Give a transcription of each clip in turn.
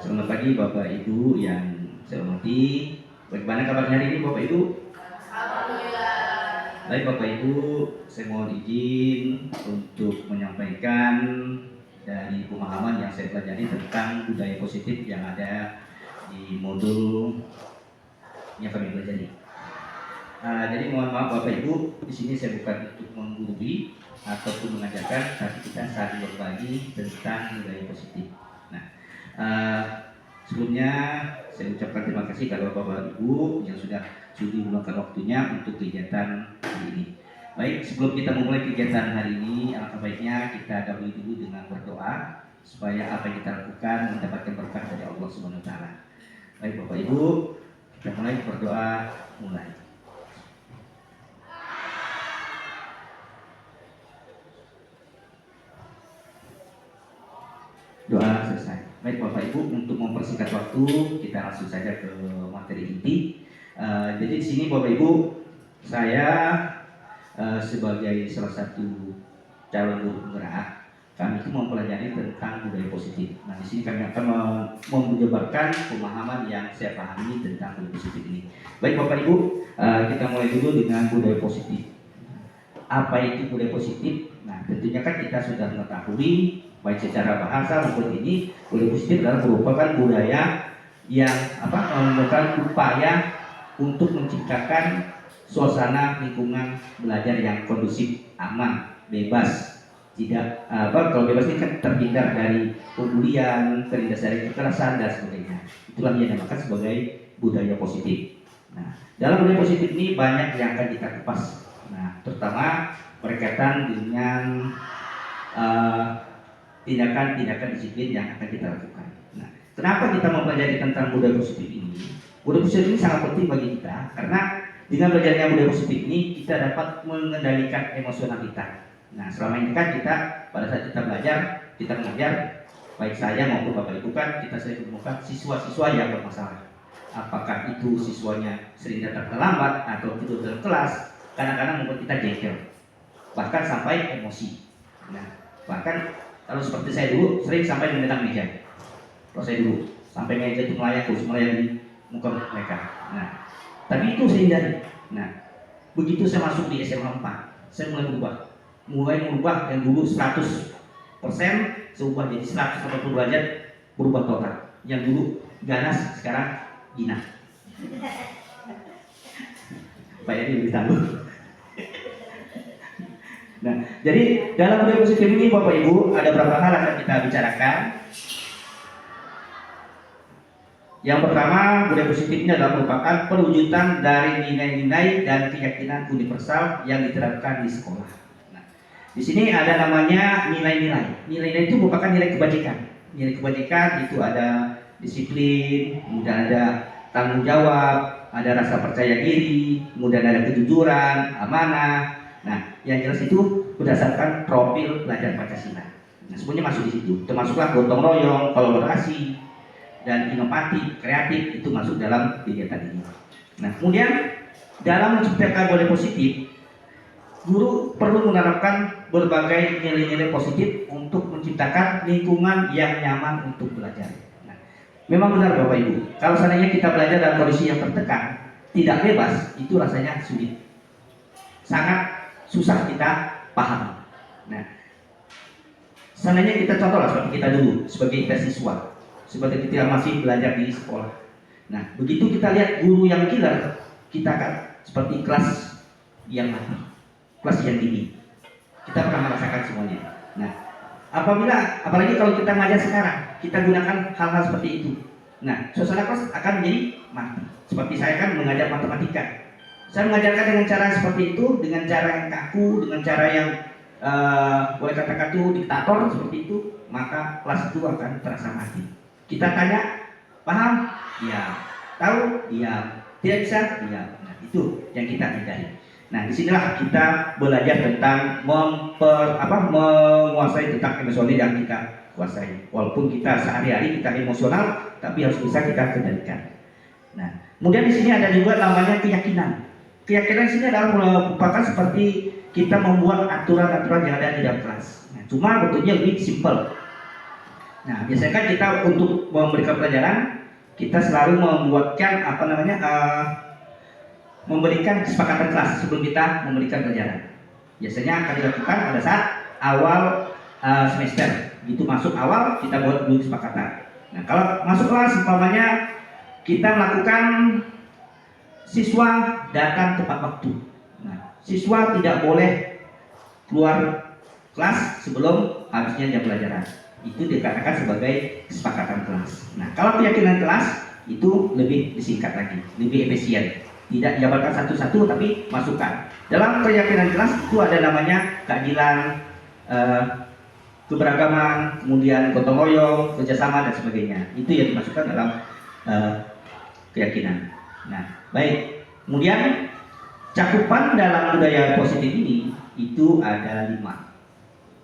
Selamat pagi Bapak Ibu yang saya hormati. Bagaimana kabarnya hari ini Bapak Ibu? Alhamdulillah. Baik Bapak Ibu, saya mohon izin untuk menyampaikan dari pemahaman yang saya pelajari tentang budaya positif yang ada di modul yang kami pelajari. Jadi mohon maaf Bapak Ibu, di sini saya bukan untuk menggurui ataupun mengajarkan, tapi kita saling berbagi tentang budaya positif. Sebelumnya saya ucapkan terima kasih kepada Bapak Ibu yang sudah sudi meluangkan waktunya untuk kegiatan hari ini. Baik, sebelum kita memulai kegiatan hari ini, alangkah baiknya kita dahului dulu dengan berdoa supaya apa yang kita lakukan mendapatkan berkah dari Allah Subhanahu wa taala. Baik Bapak Ibu, kita mulai berdoa mulai. Doa selesai. Baik Bapak Ibu, untuk mempersingkat waktu kita langsung saja ke materi inti. Jadi di sini Bapak Ibu, saya sebagai salah satu calon guru penggerak, kami itu mempelajari tentang budaya positif. Nah di sini kami akan menjabarkan pemahaman yang saya pahami tentang budaya positif ini. Baik Bapak Ibu, kita mulai dulu dengan budaya positif. Apa itu budaya positif? Nah tentunya kan kita sudah mengetahui baik secara bahasa maupun ini, budaya positif adalah merupakan budaya yang merupakan upaya untuk menciptakan suasana lingkungan belajar yang kondusif, aman, bebas, tidak kalau bebas ini kan terhindar dari pembulian, terhindar dari kekerasan dan sebagainya. Itulah yang dinamakan sebagai budaya positif. Nah, dalam budaya positif ini banyak yang akan kita kupas. Nah, terutama berkaitan dengan tindakan-tindakan disiplin yang akan kita lakukan. Nah, kenapa kita mempelajari tentang budaya positif ini? Budaya positif ini sangat penting bagi kita karena dengan belajarnya budaya positif ini kita dapat mengendalikan emosional kita. Nah, selama ini kan kita pada saat kita belajar, kita mengajar, baik saya maupun Bapak Ibu kan kita sering menemukan siswa-siswa yang bermasalah. Apakah itu siswanya sering datang terlambat atau tidur dalam kelas, kadang-kadang membuat kita jengkel, bahkan sampai emosi. Nah, bahkan kalau seperti saya dulu sering sampai menendang meja. Kalau saya dulu sampai meja itu melayang di muka mereka. Nah, tapi itu saya hindari. Nah, begitu saya masuk di SMA 4, saya mulai merubah yang dulu 100% saya ubah jadi 180 derajat, berubah total. Yang dulu ganas sekarang jinak. Pak Edi lebih tahu. Nah, jadi dalam budaya positif ini Bapak Ibu ada beberapa hal yang akan kita bicarakan. Yang pertama, budaya positif ini adalah merupakan perwujudan dari nilai-nilai dan keyakinan universal yang diterapkan di sekolah. Nah, di sini ada namanya nilai-nilai. Nilai-nilai itu merupakan nilai kebajikan. Nilai kebajikan itu ada disiplin, kemudian ada tanggung jawab, ada rasa percaya diri, kemudian ada kejujuran, amanah. Nah, yang jelas itu berdasarkan profil pelajar Pancasila. Nah, semuanya masuk di situ. Termasuklah gotong royong, kolaborasi, dan inovatif, kreatif itu masuk dalam kegiatan ini. Nah, kemudian dalam menciptakan budaya positif, guru perlu menerapkan berbagai nilai-nilai positif untuk menciptakan lingkungan yang nyaman untuk belajar. Nah, memang benar Bapak Ibu, kalau seandainya kita belajar dalam kondisi yang tertekan, tidak bebas, itu rasanya sulit. Sangat susah kita paham. Nah, seandainya kita contohlah seperti kita dulu sebagai kita siswa, seperti kita masih belajar di sekolah. Nah, begitu kita lihat guru yang killer, kita akan seperti kelas yang mati, kelas yang dingin. Kita pernah merasakan semuanya. Nah, apalagi kalau kita ngajar sekarang, kita gunakan hal-hal seperti itu. Nah, suasana kelas akan menjadi mati. Seperti saya kan mengajar matematika. Saya mengajarkan dengan cara seperti itu, dengan cara yang kaku, dengan cara yang boleh katakan itu diktator seperti itu, maka kelas itu akan terasa mati. Kita tanya, paham? Ya. Tahu? Ya. Tidak bisa? Ya. Nah, itu yang kita hindari. Nah, disinilah kita belajar tentang menguasai tentang emosional yang kita kuasai. Walaupun kita sehari-hari kita emosional, tapi harus bisa kita kendalikan. Nah, kemudian di sini ada juga namanya keyakinan. Keyakinan sini adalah merupakan seperti kita membuat aturan-aturan yang ada di dalam kelas. Nah, cuma bentuknya lebih simpel. Nah, biasanya kan kita untuk memberikan pelajaran, kita selalu membuatkan memberikan kesepakatan kelas sebelum kita memberikan pelajaran. Biasanya akan dilakukan pada saat awal semester. Itu masuk awal kita buat dulu kesepakatan. Nah, kalau masuk kelas umpamanya kita melakukan siswa datang tepat waktu. Nah, siswa tidak boleh keluar kelas sebelum habisnya jam pelajaran. Itu dikatakan sebagai kesepakatan kelas. Nah, kalau keyakinan kelas itu lebih disingkat lagi, lebih efisien. Tidak dijabarkan satu-satu tapi masukkan. Dalam keyakinan kelas itu ada namanya keadilan, keberagaman, kemudian gotong royong, kerjasama dan sebagainya. Itu yang dimasukkan dalam keyakinan. Nah, baik. Kemudian cakupan dalam budaya positif ini itu ada 5.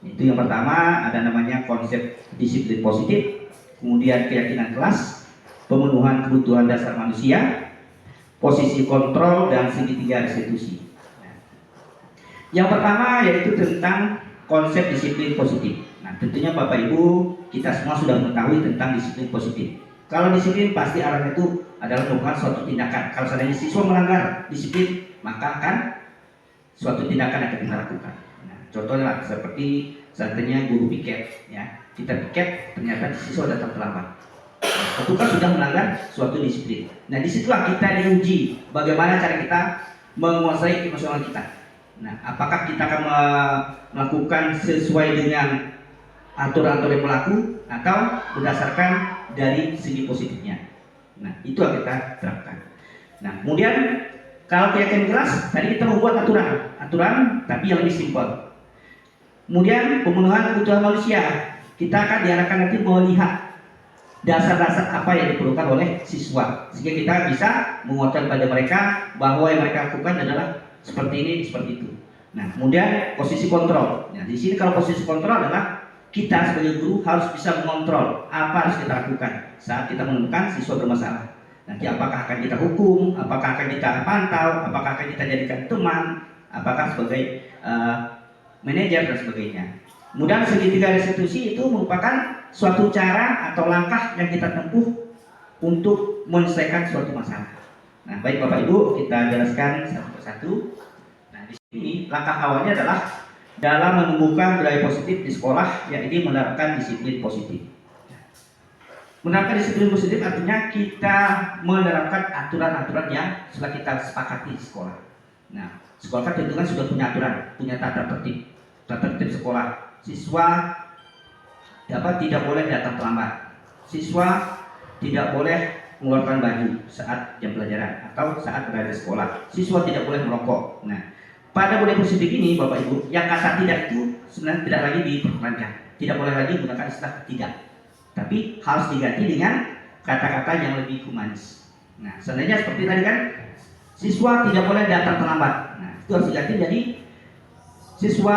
Itu yang pertama ada namanya konsep disiplin positif, kemudian keyakinan kelas, pemenuhan kebutuhan dasar manusia, posisi kontrol, dan segitiga restitusi. Yang pertama yaitu tentang konsep disiplin positif. Nah, tentunya Bapak Ibu kita semua sudah mengetahui tentang disiplin positif. Kalau disiplin pasti arahnya itu adalah merupakan suatu tindakan. Kalau seandainya siswa melanggar disiplin, maka akan suatu tindakan yang akan kita lakukan. Nah, contohnya seperti seandainya guru piket, ya kita piket ternyata siswa datang terlambat. Itu kan sudah melanggar suatu disiplin. Nah, disitulah kita diuji bagaimana cara kita menguasai emosional kita. Nah, apakah kita akan melakukan sesuai dengan aturan-aturan yang berlaku atau berdasarkan dari segi positifnya. Nah, itu yang kita terapkan. Nah, kemudian kalau keyakinan kelas, tadi kita membuat aturan tapi yang lebih simpel. Kemudian pemenuhan kebutuhan manusia, kita akan diarahkan nanti melihat dasar-dasar apa yang diperlukan oleh siswa, sehingga kita bisa menguatkan pada mereka bahwa yang mereka lakukan adalah seperti ini, seperti itu. Nah, kemudian posisi kontrol. Nah, di sini kalau posisi kontrol adalah kita sebagai guru harus bisa mengontrol apa harus kita lakukan saat kita menemukan siswa bermasalah. Nanti apakah akan kita hukum, apakah akan kita pantau, apakah akan kita jadikan teman, apakah sebagai manajer dan sebagainya. Kemudian segitiga restitusi itu merupakan suatu cara atau langkah yang kita tempuh untuk menyelesaikan suatu masalah. Nah, baik Bapak Ibu, kita jelaskan satu persatu. Nah, di sini langkah awalnya adalah dalam menumbuhkan budaya positif di sekolah, yaitu menerapkan disiplin positif. Menerapkan disiplin positif artinya kita menerapkan aturan-aturan yang sudah kita sepakati di sekolah. Nah, sekolah kan tentu kan sudah punya aturan, punya tata tertib sekolah. Siswa tidak boleh datang terlambat. Siswa tidak boleh mengeluarkan baju saat jam pelajaran atau saat berada di sekolah. Siswa tidak boleh merokok. Nah, pada budaya positif ini Bapak Ibu, yang kata tidak itu sebenarnya tidak lagi diperkenankan. Tidak boleh lagi menggunakan istilah tidak. Tapi harus diganti dengan kata-kata yang lebih humanis. Nah, seandainya seperti tadi kan, siswa tidak boleh datang terlambat. Nah, itu harus diganti jadi siswa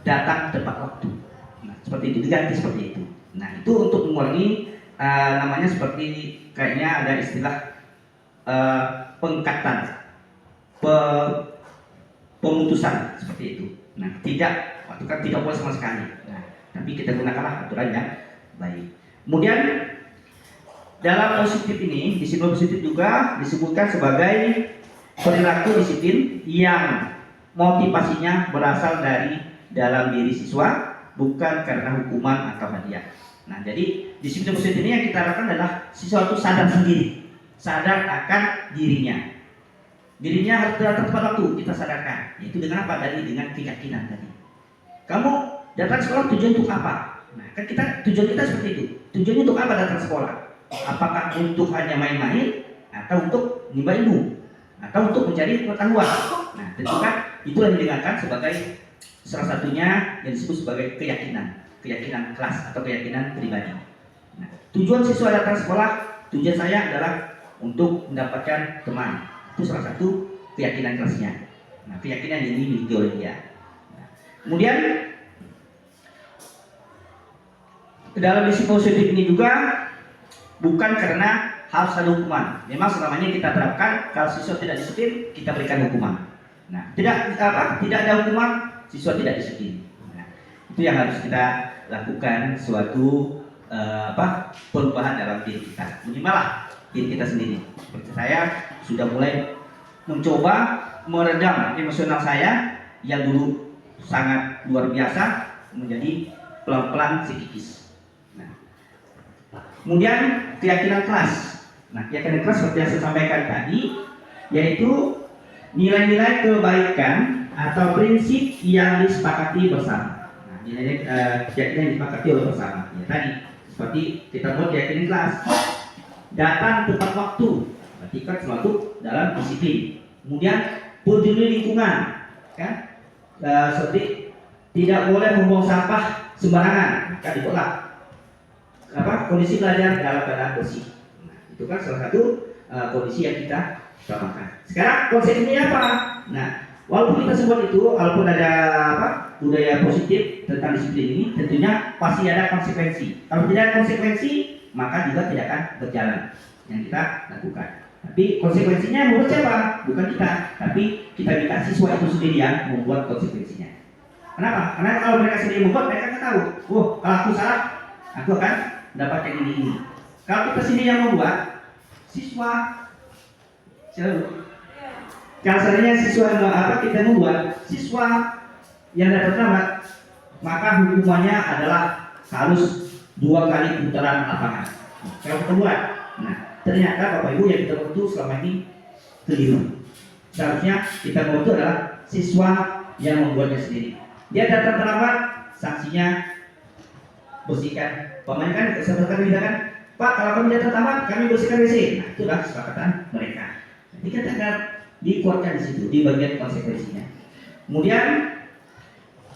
datang tepat waktu. Nah, seperti itu, diganti seperti itu. Nah, itu untuk mengurangi namanya seperti kayaknya ada istilah pengangkatan, pemutusan seperti itu. Nah, waktu kan tidak boleh sama sekali. Nah, tapi kita gunakanlah aturan yang baik. Kemudian dalam positif ini, disiplin positif juga disebutkan sebagai perilaku disiplin yang motivasinya berasal dari dalam diri siswa, bukan karena hukuman atau hadiah. Nah, jadi disiplin positif ini yang kita harapkan adalah siswa itu sadar sendiri, sadar akan dirinya. Dirinya harus datang tepat waktu, kita sadarkan. Itu dengan apa? Dengan keyakinan tadi. Kamu datang sekolah tujuan untuk apa? Nah, kan tujuan kita seperti itu. Tujuannya untuk apa datang sekolah? Apakah untuk hanya main-main, atau untuk menimba ilmu, atau untuk mencari pengetahuan? Nah, tentu kan itulah yang didengarkan sebagai salah satunya yang disebut sebagai keyakinan kelas atau keyakinan pribadi. Nah, tujuan siswa datang sekolah, tujuan saya adalah untuk mendapatkan teman. Itu salah satu keyakinan kelasnya. Nah, keyakinan yang dimiliki oleh dia. Nah, kemudian dalam disiplin positif ini juga bukan karena harus ada hukuman. Memang selamanya kita terapkan kalau siswa tidak disiplin kita berikan hukuman. Nah, tidak ada hukuman, siswa tidak disiplin. Nah, itu yang harus kita lakukan suatu perubahan dalam diri kita, minimal lah diri kita sendiri. Seperti saya sudah mulai mencoba meredam emosional saya yang dulu sangat luar biasa menjadi pelan-pelan psikis. Nah, kemudian keyakinan kelas. Nah, keyakinan kelas seperti yang saya sampaikan tadi, yaitu nilai-nilai kebaikan atau prinsip yang disepakati bersama. Nah, nilai keyakinan yang disepakati oleh bersama. Ya, tadi seperti kita buat keyakinan kelas, datang tepat waktu, berarti kan suatu dalam disiplin. Kemudian peduli lingkungan, kan? Seperti tidak boleh membuang sampah sembarangan, kan dibuatlah kondisi belajar dalam keadaan bersih. Nah, itu kan salah satu kondisi yang kita utamakan. Sekarang konsekuensinya apa? Nah, walaupun kita sebut itu, walaupun ada budaya positif tentang disiplin ini, tentunya pasti ada konsekuensi. Kalau tidak ada konsekuensi, maka juga tidak akan berjalan yang kita lakukan. Tapi konsekuensinya menurut siapa? Bukan kita, tapi kita minta siswa itu sendiri yang membuat konsekuensinya. Kenapa? Karena kalau mereka sendiri membuat, mereka akan tahu, oh kalau aku salah, aku akan dapat yang ini. Kalau kita sendiri yang membuat, siswa selalu. Kalau seandainya siswa kita membuat, siswa yang dapat selamat, maka hukumannya adalah harus 2 kali putaran lapangan. Kalau kita buat, nah ternyata Bapak Ibu yang kita butuh selama ini keliru. Seharusnya kita butuh adalah siswa yang membuatnya sendiri. Dia datang terlambat, sanksinya bersihkan. Pemain kan kesepakatan kita kan, Pak kalau kami datang terlambat, kami bersihkan WC. Nah itulah kesepakatan mereka. Jadi kita dikuatkan di situ di bagian konsekuensinya. Kemudian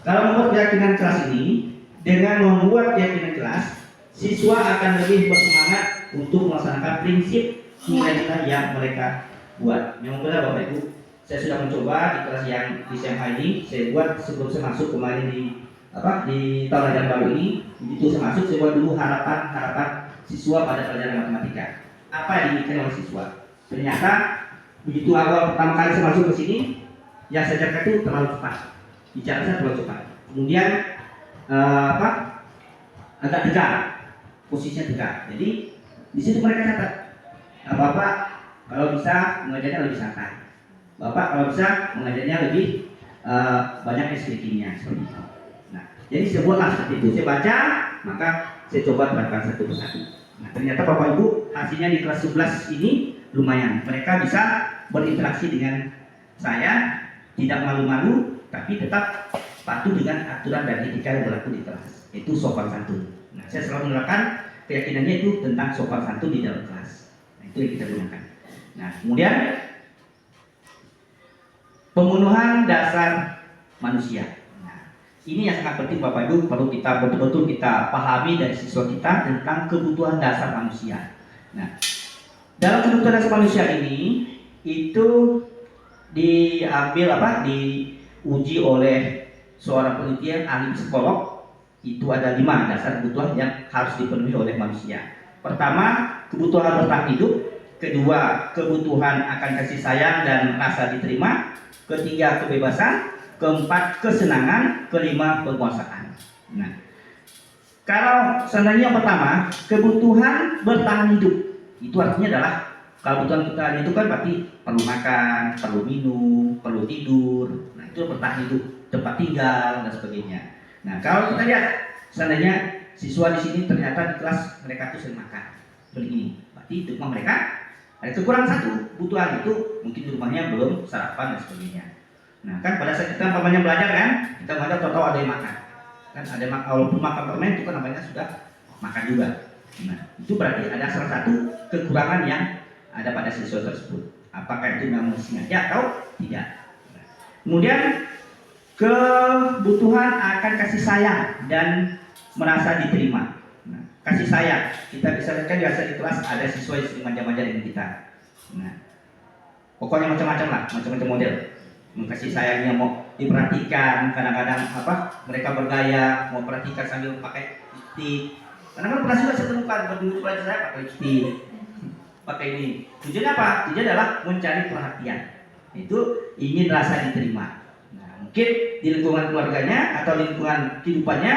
kalau membuat keyakinan kelas ini, dengan membuat keyakinan kelas, siswa akan lebih bersemangat untuk melaksanakan prinsip nilai-nilai yang mereka buat. Memang benar Bapak Ibu, saya sudah mencoba di kelas yang di SMA ini, saya buat sebelum saya masuk kemarin di tahun ajaran baru ini. Begitu saya masuk, saya buat dulu harapan siswa pada pelajaran matematika. Apa yang diinginkan oleh siswa? Ternyata begitu awal pertama kali saya masuk ke sini, yang saya ajarkan itu terlalu cepat, bicara saya terlalu cepat. Kemudian agak tegak, posisinya tegak. Jadi di situ mereka catat, Bapak kalau bisa mengajarnya lebih santai, Bapak kalau bisa mengajarnya lebih banyak explaining-nya seperti itu. Nah, jadi saya buatlah seperti itu. Saya baca, maka saya coba terapkan satu persatu. Nah, ternyata Bapak Ibu hasilnya di kelas 11 ini lumayan. Mereka bisa berinteraksi dengan saya, tidak malu-malu, tapi tetap patuh dengan aturan dan etika yang berlaku di kelas. Itu sopan santun. Nah, saya selalu menerapkan keyakinannya itu tentang sopan santun di dalam kelas. Nah, itu yang kita gunakan. Nah, kemudian pemenuhan dasar manusia. Nah, ini yang sangat penting Bapak Ibu, perlu kita betul-betul kita pahami dari siswa kita tentang kebutuhan dasar manusia. Nah, dalam kebutuhan dasar manusia ini itu diambil diuji oleh seorang peneliti ahli psikolog. Itu ada 5 dasar kebutuhan yang harus dipenuhi oleh manusia. Pertama, kebutuhan bertahan hidup. Kedua, kebutuhan akan kasih sayang dan rasa diterima. Ketiga, kebebasan. Keempat, kesenangan. Kelima, penguasaan. Nah, kalau seandainya yang pertama, kebutuhan bertahan hidup, itu artinya adalah kebutuhan kita itu kan berarti perlu makan, perlu minum, perlu tidur. Nah, itu bertahan hidup, tempat tinggal dan sebagainya. Nah, kalau kita lihat seandainya siswa di sini ternyata di kelas mereka tuh sering makan, begini, berarti di rumah mereka ada kekurangan satu kebutuhan itu, mungkin di rumahnya belum sarapan dan sebagainya. Nah, kan pada saat kita umpamanya belajar kan, kita belajar tahu ada yang makan, kan ada walaupun makan permen itu kan namanya sudah makan juga. Nah, itu berarti ada salah satu kekurangan yang ada pada siswa tersebut. Apakah itu memang sengaja atau tidak? Nah, kemudian kebutuhan akan kasih sayang dan merasa diterima. Nah, kasih sayang, kita bisa lihat kan biasa di kelas ada siswa yang sering manja-manja dengan kita. Nah, pokoknya macam-macam lah, macam-macam model. Kasih sayangnya mau diperhatikan, kadang-kadang mereka bergaya, mau perhatikan sambil pakai lipstik. Kadang-kadang pernah juga saya temukan berdua pelajar saya pakai lipstik, pakai ini. Tujuannya apa? Tujuannya adalah mencari perhatian. Itu ingin rasa diterima. Mungkin di lingkungan keluarganya atau lingkungan kehidupannya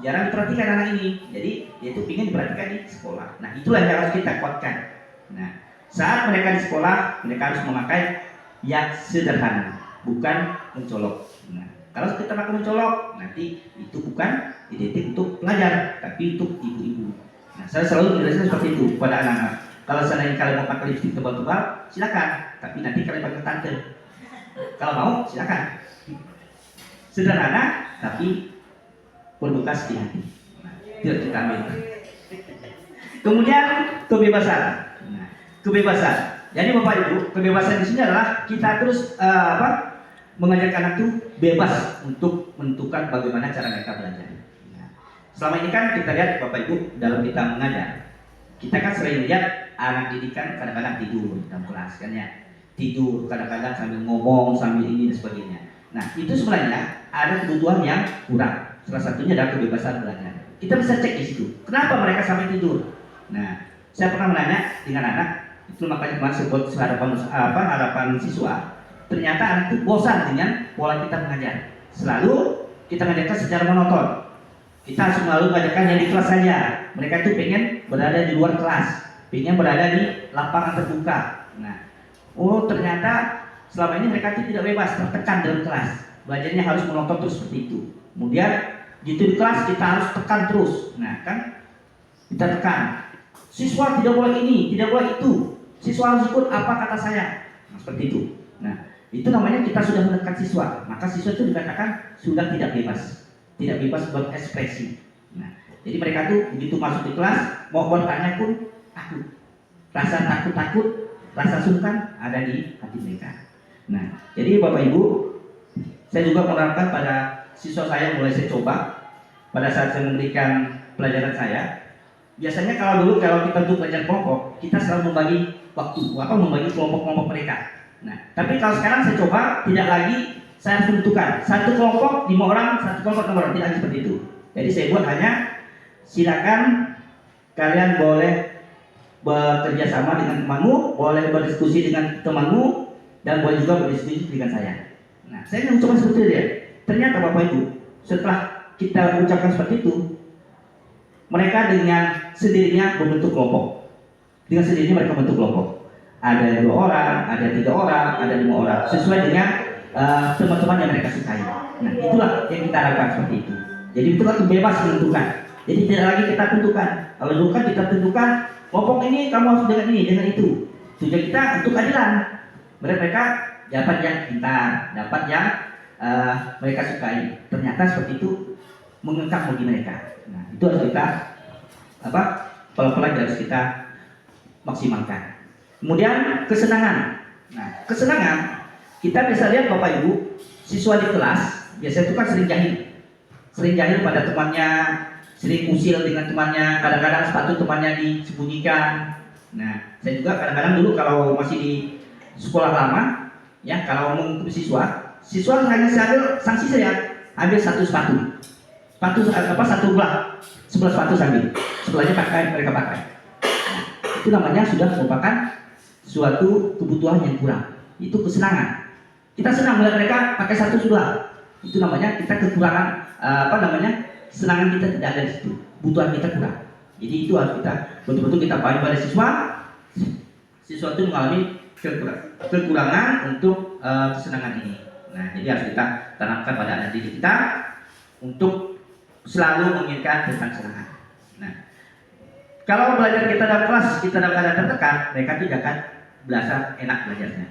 jarang diperhatikan anak ini. Jadi dia itu ingin diperhatikan di sekolah. Nah, itulah yang harus kita kuatkan. Nah, saat mereka di sekolah, mereka harus memakai yang sederhana, bukan mencolok. Nah, kalau kita pakai mencolok, nanti itu bukan identik untuk pelajar, tapi untuk ibu-ibu. Nah, saya selalu menjelaskan seperti itu pada anak-anak. Kalau seandainya kalian mau pakai lipstik tebal-tebal, silakan. Tapi nanti kalian pakai tante. Kalau mau, silakan. Sederhana, tapi berbekas di hati. Nah, tidak kita ambil. Kemudian kebebasan. Nah, kebebasan. Jadi Bapak Ibu, kebebasan di sini adalah kita terus mengajak anak itu bebas untuk menentukan bagaimana cara mereka belajar. Nah, selama ini kan kita lihat Bapak Ibu dalam kita mengajar, kita kan sering lihat anak didik kan kadang-kadang tidur dalam kelas kan ya, tidur kadang-kadang sambil ngomong sambil ini dan sebagainya. Nah, itu sebenarnya ada kebutuhan yang kurang. Salah satunya adalah kebebasan belajar. Kita bisa cek di situ. Kenapa mereka sampai tidur? Nah, saya pernah menanya dengan anak, itu makanya masuk harapan siswa. Ternyata anak itu bosan dengan pola kita mengajar. Selalu kita mengajarkan secara monoton. Kita selalu mengajarkan yang di kelas saja. Mereka itu pengen berada di luar kelas, pengen berada di lapangan terbuka. Nah, ternyata selama ini mereka itu tidak bebas, tertekan dalam kelas. Belajarnya harus monoton terus seperti itu. Kemudian gitu di kelas kita harus tekan terus. Nah, kan kita tekan. Siswa tidak boleh ini, tidak boleh itu. Siswa harus ikut apa kata saya. Nah, seperti itu. Nah, itu namanya kita sudah menekan siswa. Maka siswa itu dikatakan sudah tidak bebas. Tidak bebas berekspresi. Nah, jadi mereka tuh begitu masuk di kelas, mau bertanya pun takut. Rasa takut-takut, rasa sungkan ada di hati mereka. Nah, jadi Bapak Ibu, saya juga menerapkan pada siswa saya, mulai saya coba pada saat saya memberikan pelajaran saya. Biasanya kalau kita untuk pelajaran kelompok, kita selalu membagi waktu, membagi kelompok-kelompok mereka. Nah, tapi kalau sekarang saya coba tidak lagi saya harus menentukan satu kelompok 5 orang, satu kelompok 6 orang, tidak lagi seperti itu. Jadi saya buat hanya silakan kalian boleh bekerja sama dengan temanmu, boleh berdiskusi dengan temanmu, dan boleh juga berdiskusi dengan saya. Nah, saya mengucapkan seperti itu ya. Ternyata Bapak Ibu, setelah kita ucapkan seperti itu, mereka dengan sendirinya membentuk kelompok. Dengan sendirinya mereka membentuk kelompok. Ada 2 orang, ada 3 orang, ada 5 orang, sesuai dengan teman-teman yang mereka sukai. Nah, itulah yang kita harapkan seperti itu. Jadi itulah bebas menentukan. Jadi tidak lagi kita tentukan. Kalau dulu kan kita tentukan kelompok ini kamu harus dengan ini, dengan itu. Tujuan kita untuk keadilan. Mereka dapat yang pintar, dapat yang mereka sukai. Ternyata seperti itu mengengkang bagi mereka. Nah, itu harus kita pelan-pelan harus kita maksimalkan. Kemudian kesenangan. Nah, kesenangan kita bisa lihat Bapak Ibu, siswa di kelas biasanya itu kan sering jahil pada temannya, sering usil dengan temannya, kadang-kadang sepatu temannya disembunyikan. Nah, saya juga kadang-kadang dulu kalau masih di sekolah lama, ya kalau menghukum siswa hanya saya sanksi saya ambil satu sepatu satu sebelah sepatu sambil sebelahnya mereka pakai. Nah, itu namanya sudah merupakan suatu kebutuhan yang kurang. Itu kesenangan. Kita senang melihat mereka pakai satu sebelah. Itu namanya kita kekurangan kesenangan kita tidak ada di situ. Kebutuhan kita kurang. Jadi itu harus kita betul-betul kita pahami pada siswa itu mengalami kekurangan untuk kesenangan ini. Nah, jadi harus kita tanamkan pada anak didik kita untuk selalu menginginkan tentang kesenangan. Nah, kalau belajar kita dalam kelas, kita dalam keadaan tertekan, mereka tidak akan berasa enak belajarnya.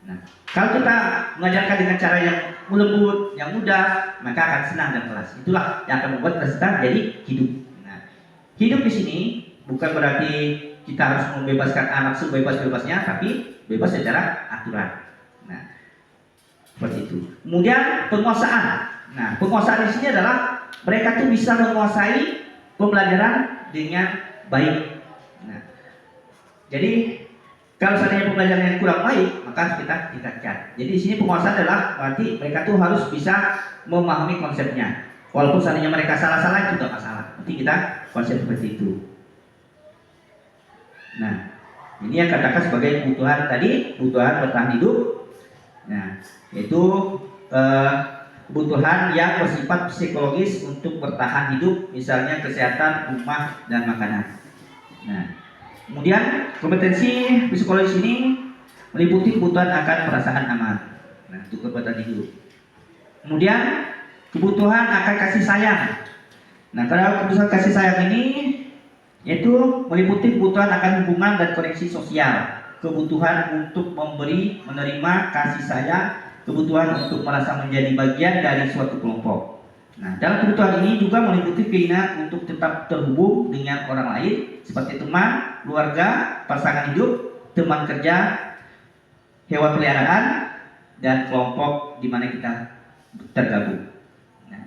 Nah, kalau kita mengajarkan dengan cara yang lembut, yang mudah, maka akan senang dalam kelas. Itulah yang akan membuat kelas kita jadi hidup. Nah, hidup di sini bukan berarti kita harus membebaskan anak sebebas-bebasnya, tapi bebas secara aturan. Nah, seperti itu. Kemudian penguasaan. Nah, penguasaan di sini adalah mereka tuh bisa menguasai pembelajaran dengan baik. Nah, jadi kalau seandainya pembelajaran yang kurang baik, maka harus kita tingkatkan. Jadi di sini penguasaan adalah berarti mereka tuh harus bisa memahami konsepnya. Walaupun seandainya mereka salah-salah itu tidak masalah. Nanti kita konsep seperti itu. Nah, ini yang katakan sebagai kebutuhan tadi, kebutuhan bertahan hidup. Nah, yaitu kebutuhan yang bersifat psikologis untuk bertahan hidup, misalnya kesehatan, rumah, dan makanan. Nah, kemudian kompetensi psikologis ini meliputi kebutuhan akan perasaan aman. Nah, itu kebutuhan hidup. Kemudian kebutuhan akan kasih sayang. Nah, kalau kebutuhan kasih sayang ini yaitu meliputi kebutuhan akan hubungan dan koneksi sosial, kebutuhan untuk memberi, menerima kasih sayang, kebutuhan untuk merasa menjadi bagian dari suatu kelompok. Nah, dalam kebutuhan ini juga meliputi keinginan untuk tetap terhubung dengan orang lain seperti teman, keluarga, pasangan hidup, teman kerja, hewan peliharaan, dan kelompok di mana kita tergabung. Nah,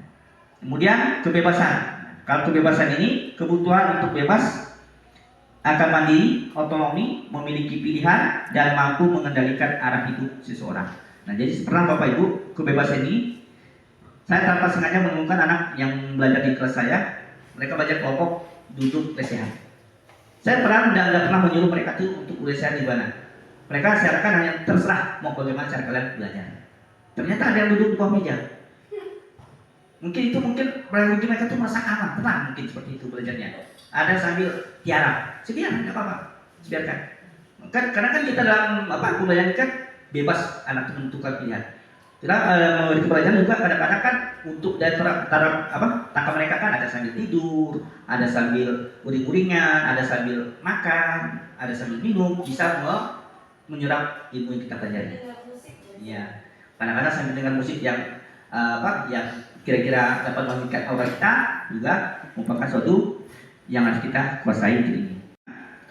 kemudian kebebasan. Kalau kebebasan ini kebutuhan untuk bebas, akan mandiri, otonomi, memiliki pilihan, dan mampu mengendalikan arah hidup seseorang. Nah, jadi pernah Bapak Ibu, kebebasan ini saya tanpa sengaja menemukan anak yang belajar di kelas saya. Mereka belajar kelompok duduk lesehan. Saya tidak pernah menyuruh mereka tuh untuk lesehan di mana. Mereka silakan hanya terserah mau bagaimana cara kalian belajar. Ternyata ada yang duduk di bawah meja. Mungkin mereka tuh merasa aman, tenang mungkin seperti itu belajarnya. Ada sambil tiarap, sebiarkan, nggak apa-apa, sebiarkan. Karena kan kita dalam pembelajaran kan bebas anak itu menentukan pilihan. Kita memberi pelajaran juga kadang-kadang kan untuk dari tangkap mereka kan ada sambil tidur, ada sambil uring-uringan, ada sambil makan, ada sambil minum, bisa menyerap ilmu yang kita pelajari. Iya, kadang-kadang sambil dengar musik yang yang kira-kira dapat meningkatkan aura kita juga merupakan suatu yang harus kita kuasai ini.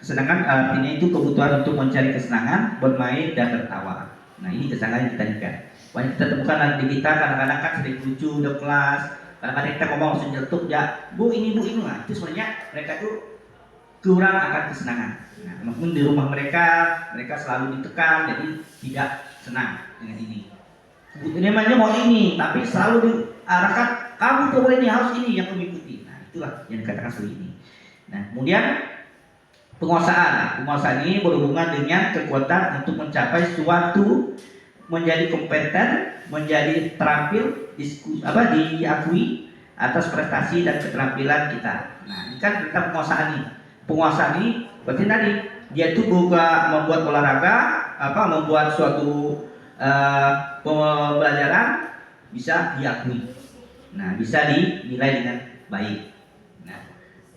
Sedangkan artinya itu kebutuhan untuk mencari kesenangan, bermain dan tertawa. Nah, ini kesenangan yang kita inginkan. Banyak kita temukan nanti kita kadang-kadang kan sering lucu di kelas, kadang-kadang kita ngomong langsung nyetuk ya, bu ini. Nah, itu sebenarnya mereka tuh kurang akan kesenangan. Nah, maupun di rumah mereka selalu ditekan, jadi tidak senang dengan ini. Namanya mau ini, tapi selalu diarahkan kamu coba ini harus ini yang kamu ikuti. Nah, itulah yang dikatakan seperti ini. Nah, kemudian penguasaan. Penguasaan ini berhubungan dengan kekuatan untuk mencapai suatu, menjadi kompeten, menjadi terampil, diakui atas prestasi dan keterampilan kita. Nah, ini kan kita penguasaan ini. Penguasaan ini berarti tadi dia itu bukan membuat olahraga, membuat suatu pembelajaran bisa diakui. Nah, bisa dinilai dengan baik. Nah,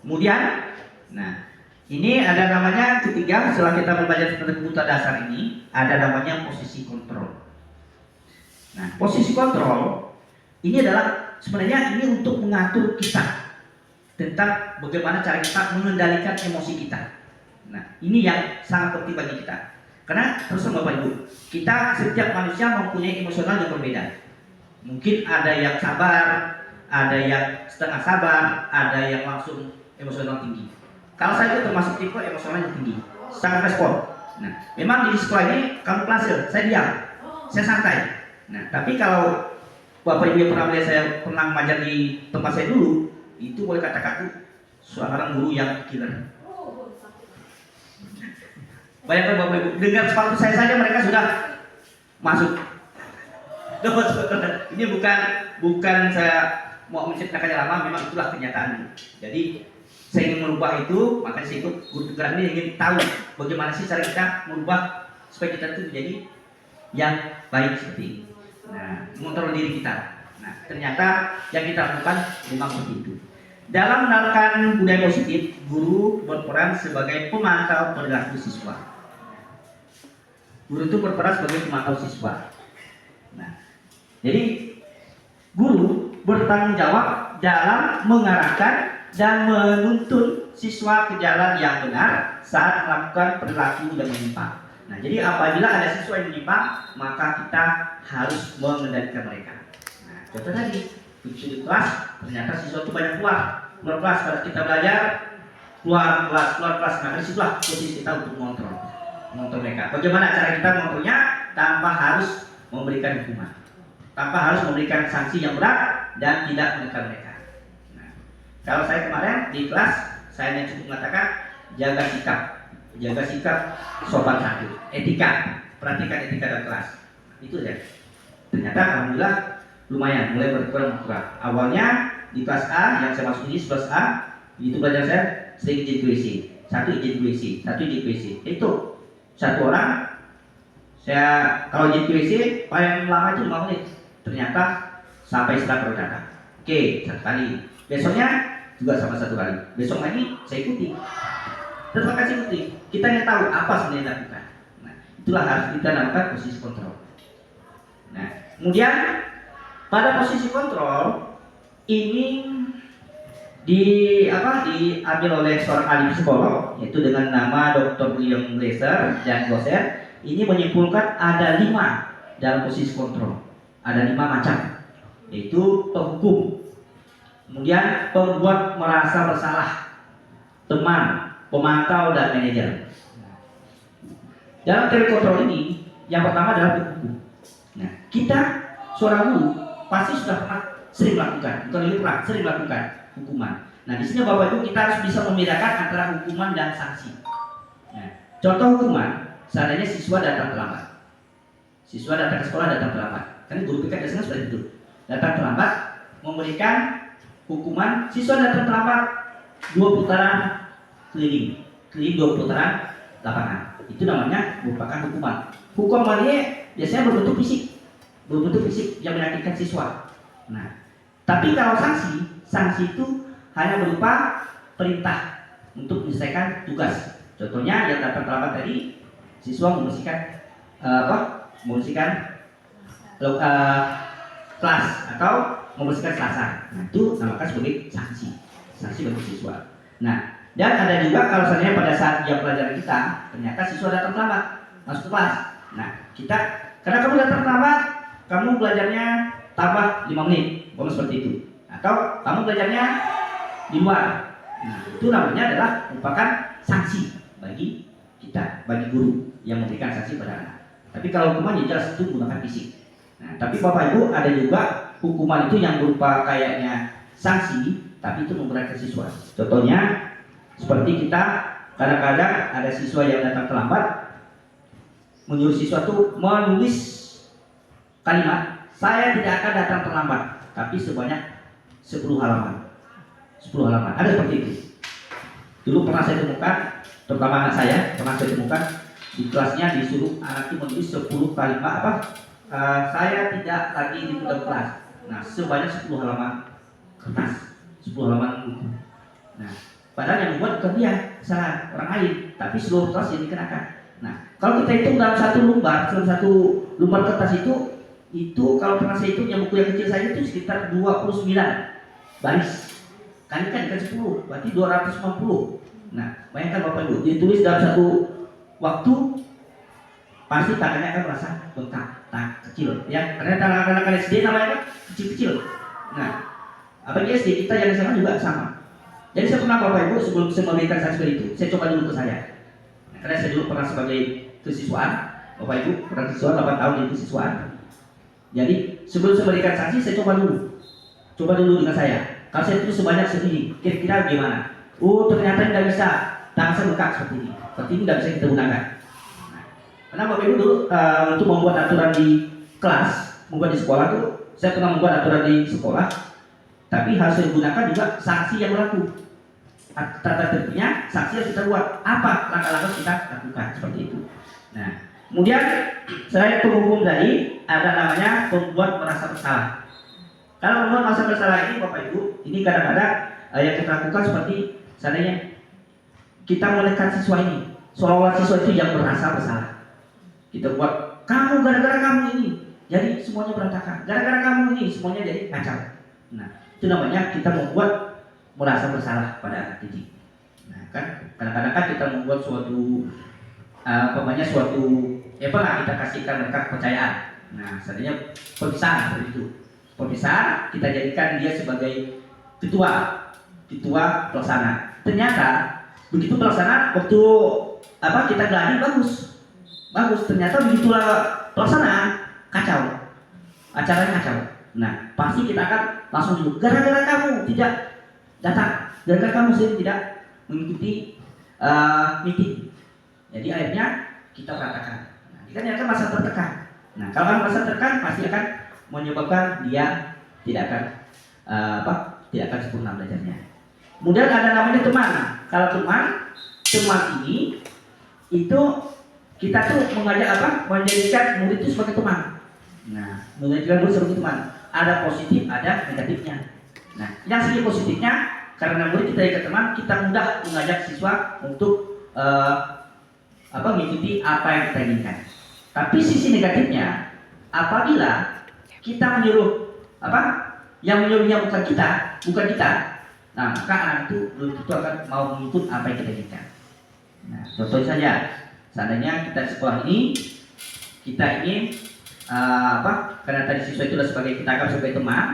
kemudian, ini ada namanya ketiga setelah kita belajar tentang kebutuhan dasar ini, ada namanya posisi kontrol. Nah, posisi kontrol ini adalah sebenarnya ini untuk mengatur kita tentang bagaimana cara kita mengendalikan emosi kita. Nah, ini yang sangat penting bagi kita. Karena terus Bapak Ibu, kita setiap manusia mempunyai emosional yang berbeda. Mungkin ada yang sabar, ada yang setengah sabar, ada yang langsung emosional tinggi. Kalau saya itu termasuk tipe emosional yang tinggi, sangat respon. Nah, memang di sekolah ini kamu kelas saya diam, saya santai. Nah, tapi kalau Bapak Ibu yang pernah melihat saya pernah mengajar di tempat saya dulu, itu boleh katakan seorang guru yang killer. Bayangkan Bapak Ibu, dengan sepatu saya saja mereka sudah masuk. Ini bukan saya mau menciptakannya lama, memang itulah kenyataan. Jadi saya ingin merubah itu, makanya saya ikut guru gerak ini ingin tahu bagaimana sih cara kita merubah supaya kita itu menjadi yang baik seperti ini. Nah, mengontrol diri kita. Nah, ternyata yang kita lakukan memang seperti itu. Dalam menerapkan budaya positif, guru berperan sebagai pemantau perilaku siswa. Guru itu berperan sebagai pemantau siswa. Nah, jadi guru bertanggung jawab dalam mengarahkan dan menuntun siswa ke jalan yang benar saat melakukan perilaku yang menyimpang. Nah, jadi apabila ada siswa yang menyimpang, maka kita harus mengendalikan mereka. Nah, contoh tadi, di kelas ternyata siswa itu banyak keluar kelas. Kalau kita belajar keluar kelas. Nah, disitulah posisi kita untuk mengontrol mereka. Bagaimana cara kita mengontrolnya tanpa harus memberikan hukuman, tanpa harus memberikan sanksi yang berat dan tidak menekan mereka. Nah, kalau saya kemarin di kelas, saya hanya cukup mengatakan jaga sikap sopan santun, etika, perhatikan etika dalam kelas. Itu ya. Ternyata alhamdulillah lumayan, mulai berkurang. Awalnya di kelas A yang saya masuk ini 11A, itu belajar saya sering izin QC, satu izin QC, satu izin QC. Itu satu orang saya kalau izin QC paling lama itu 5 menit, ternyata sampai setelah data. Oke, satu kali. Besoknya juga sama satu kali. Besok lagi saya ikuti. Tetap kasih ikuti. Kita yang tahu apa sebenarnya yang dilakukan. Nah, itulah harus kita namakan posisi kontrol. Nah, kemudian pada posisi kontrol ini diambil oleh seorang ahli psikolog yaitu dengan nama Dr. William Glasser dan Gosser. Ini menyimpulkan ada 5 dalam posisi kontrol. Ada 5 macam, yaitu penghukum, kemudian pembuat merasa bersalah, teman, pemantau, dan manajer. Dalam teori kontrol ini, yang pertama adalah penghukum. Nah, kita seorang guru pasti sudah pernah sering melakukan, sering melakukan hukuman. Nah, di sini Bapak Ibu kita harus bisa membedakan antara hukuman dan sanksi. Nah, contoh hukuman, seandainya siswa datang terlambat. Siswa datang ke sekolah datang terlambat. Kan guru PK biasanya seperti itu. Datang terlambat, memberikan hukuman siswa datang terlambat 2 putaran keliling 2 putaran lapangan. Itu namanya merupakan hukuman. Hukuman ini biasanya berbentuk fisik yang menyakitkan siswa. Nah, tapi kalau sanksi itu hanya berupa perintah untuk menyelesaikan tugas. Contohnya yang datang terlambat tadi, siswa membersihkan kelas atau membersihkan selasar. Nah, itu namakan sebagai sanksi bagi siswa. Nah, dan ada juga kalau seandainya pada saat jam pelajaran kita ternyata siswa datang terlambat masuk kelas. Nah, kita karena kamu datang terlambat, kamu belajarnya tambah 5 menit, seperti itu. Atau kamu belajarnya di luar. Nah, itu namanya adalah merupakan sanksi bagi kita, bagi guru yang memberikan sanksi pada anak. Tapi kalau hukuman ya jelas itu menggunakan fisik. Nah, tapi Bapak Ibu ada juga hukuman itu yang berupa kayaknya sanksi, tapi itu menggunakan siswa. Contohnya seperti kita kadang-kadang ada siswa yang datang terlambat, menyuruh siswa itu menulis kalimat, saya tidak akan datang terlambat, tapi sebanyak 10 halaman. 10 halaman. Ada seperti itu. Dulu pernah saya temukan, terutama anak saya, pernah saya temukan di kelasnya disuruh anak itu menulis 10 kalimat saya tidak lagi di dalam kelas. Nah, sebanyak 10 halaman kertas, 10 halaman buku. Nah, padahal yang membuat bukan dia, salah orang lain, tapi seluruh kelas yang dikenakan. Nah, kalau kita hitung dalam satu lembar kertas itu kalau pernah saya hitung yang buku yang kecil saya itu sekitar 29 baris. Kalikan 10, berarti 250. Nah, bayangkan Bapak Ibu, ditulis dalam satu waktu pasti tangannya akan merasa bengkak, kecil. Ya, karena tangan-tangan SD namanya kan kecil-kecil. Nah, apalagi SD kita yang sama juga sama. Jadi saya pernah Bapak Ibu sebelum saya memberikan sanksi itu, saya coba dulu ke saya. Nah, karena saya dulu pernah sebagai kesiswaan, Bapak Ibu pernah siswa 8 tahun di kesiswaan. Jadi sebelum saya memberikan sanksi, saya coba dulu dengan saya. Kalau saya tulis sebanyak segini, kira-kira gimana? Oh, ternyata tidak bisa, tangan saya bengkak seperti ini tidak bisa kita gunakan. Nah, karena Bapak Ibu dulu untuk membuat aturan di kelas, membuat di sekolah tuh, saya pernah membuat aturan di sekolah, tapi harus digunakan juga sanksi yang berlaku. Tata tertibnya sanksi yang kita buat, apa langkah-langkah kita lakukan seperti itu. Nah, kemudian selain penghukum tadi ada namanya pembuat merasa bersalah. Kalau membuat merasa bersalah ini Bapak Ibu, ini kadang-kadang yang kita lakukan seperti seandainya kita menekan siswa ini, seolah-olah siswa itu yang merasa bersalah. Kita buat kamu gara-gara kamu ini, jadi semuanya berantakan. Gara-gara kamu ini semuanya jadi kacau. Nah, itu namanya kita membuat merasa bersalah pada anak didik. Nah, kan kadang-kadang kan kita membuat suatu kita kasihkan mereka kepercayaan. Nah, seandainya perpisahan seperti itu. Perpisahan kita jadikan dia sebagai ketua pelaksana. Ternyata begitu pelaksana waktu kita geladi bagus. Ternyata begitu pelaksanaan kacau, acaranya kacau. Nah, pasti kita akan langsung dulu gara-gara kamu tidak datang, gara-gara kamu sendiri tidak mengikuti meeting. Jadi akhirnya kita berantakan. Nah, kita akan merasa tertekan. Nah, kalau merasa tertekan pasti akan menyebabkan dia tidak akan tidak akan sempurna belajarnya. Kemudian ada namanya teman. Kalau teman ini itu kita tuh mengajak menjadikan murid itu sebagai teman. Nah, menjadikan murid sebagai teman. Ada positif, ada negatifnya. Nah, yang segi positifnya karena murid kita ikat teman, kita mudah mengajak siswa untuk mengikuti apa yang kita inginkan. Tapi sisi negatifnya, apabila kita menyuruh yang menyuruhnya bukan kita, nah maka anak itu belum tentu akan mau mengikut apa yang kita inginkan. Nah, contohnya saja, seandainya kita di sekolah ini kita ingin karena tadi siswa itu adalah kita anggap sebagai teman,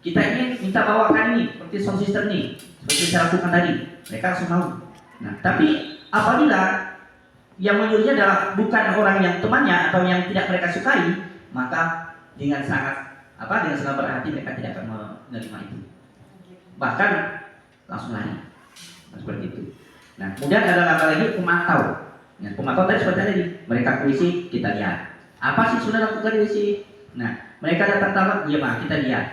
kita ingin minta bawakan ini seperti sound system nih, seperti saya lakukan tadi, mereka langsung mau. Nah, tapi apabila yang menyuruhnya adalah bukan orang yang temannya atau yang tidak mereka sukai, maka dengan sangat berhati mereka tidak akan menerima itu, bahkan langsung lari. Nah, seperti itu. Nah, kemudian ada lagi pemantau. Nah, pemantau tadi seperti tadi, mereka kuisi, kita lihat apa sih sudah lakukan kuisi. Nah, mereka datang tamat, kita lihat.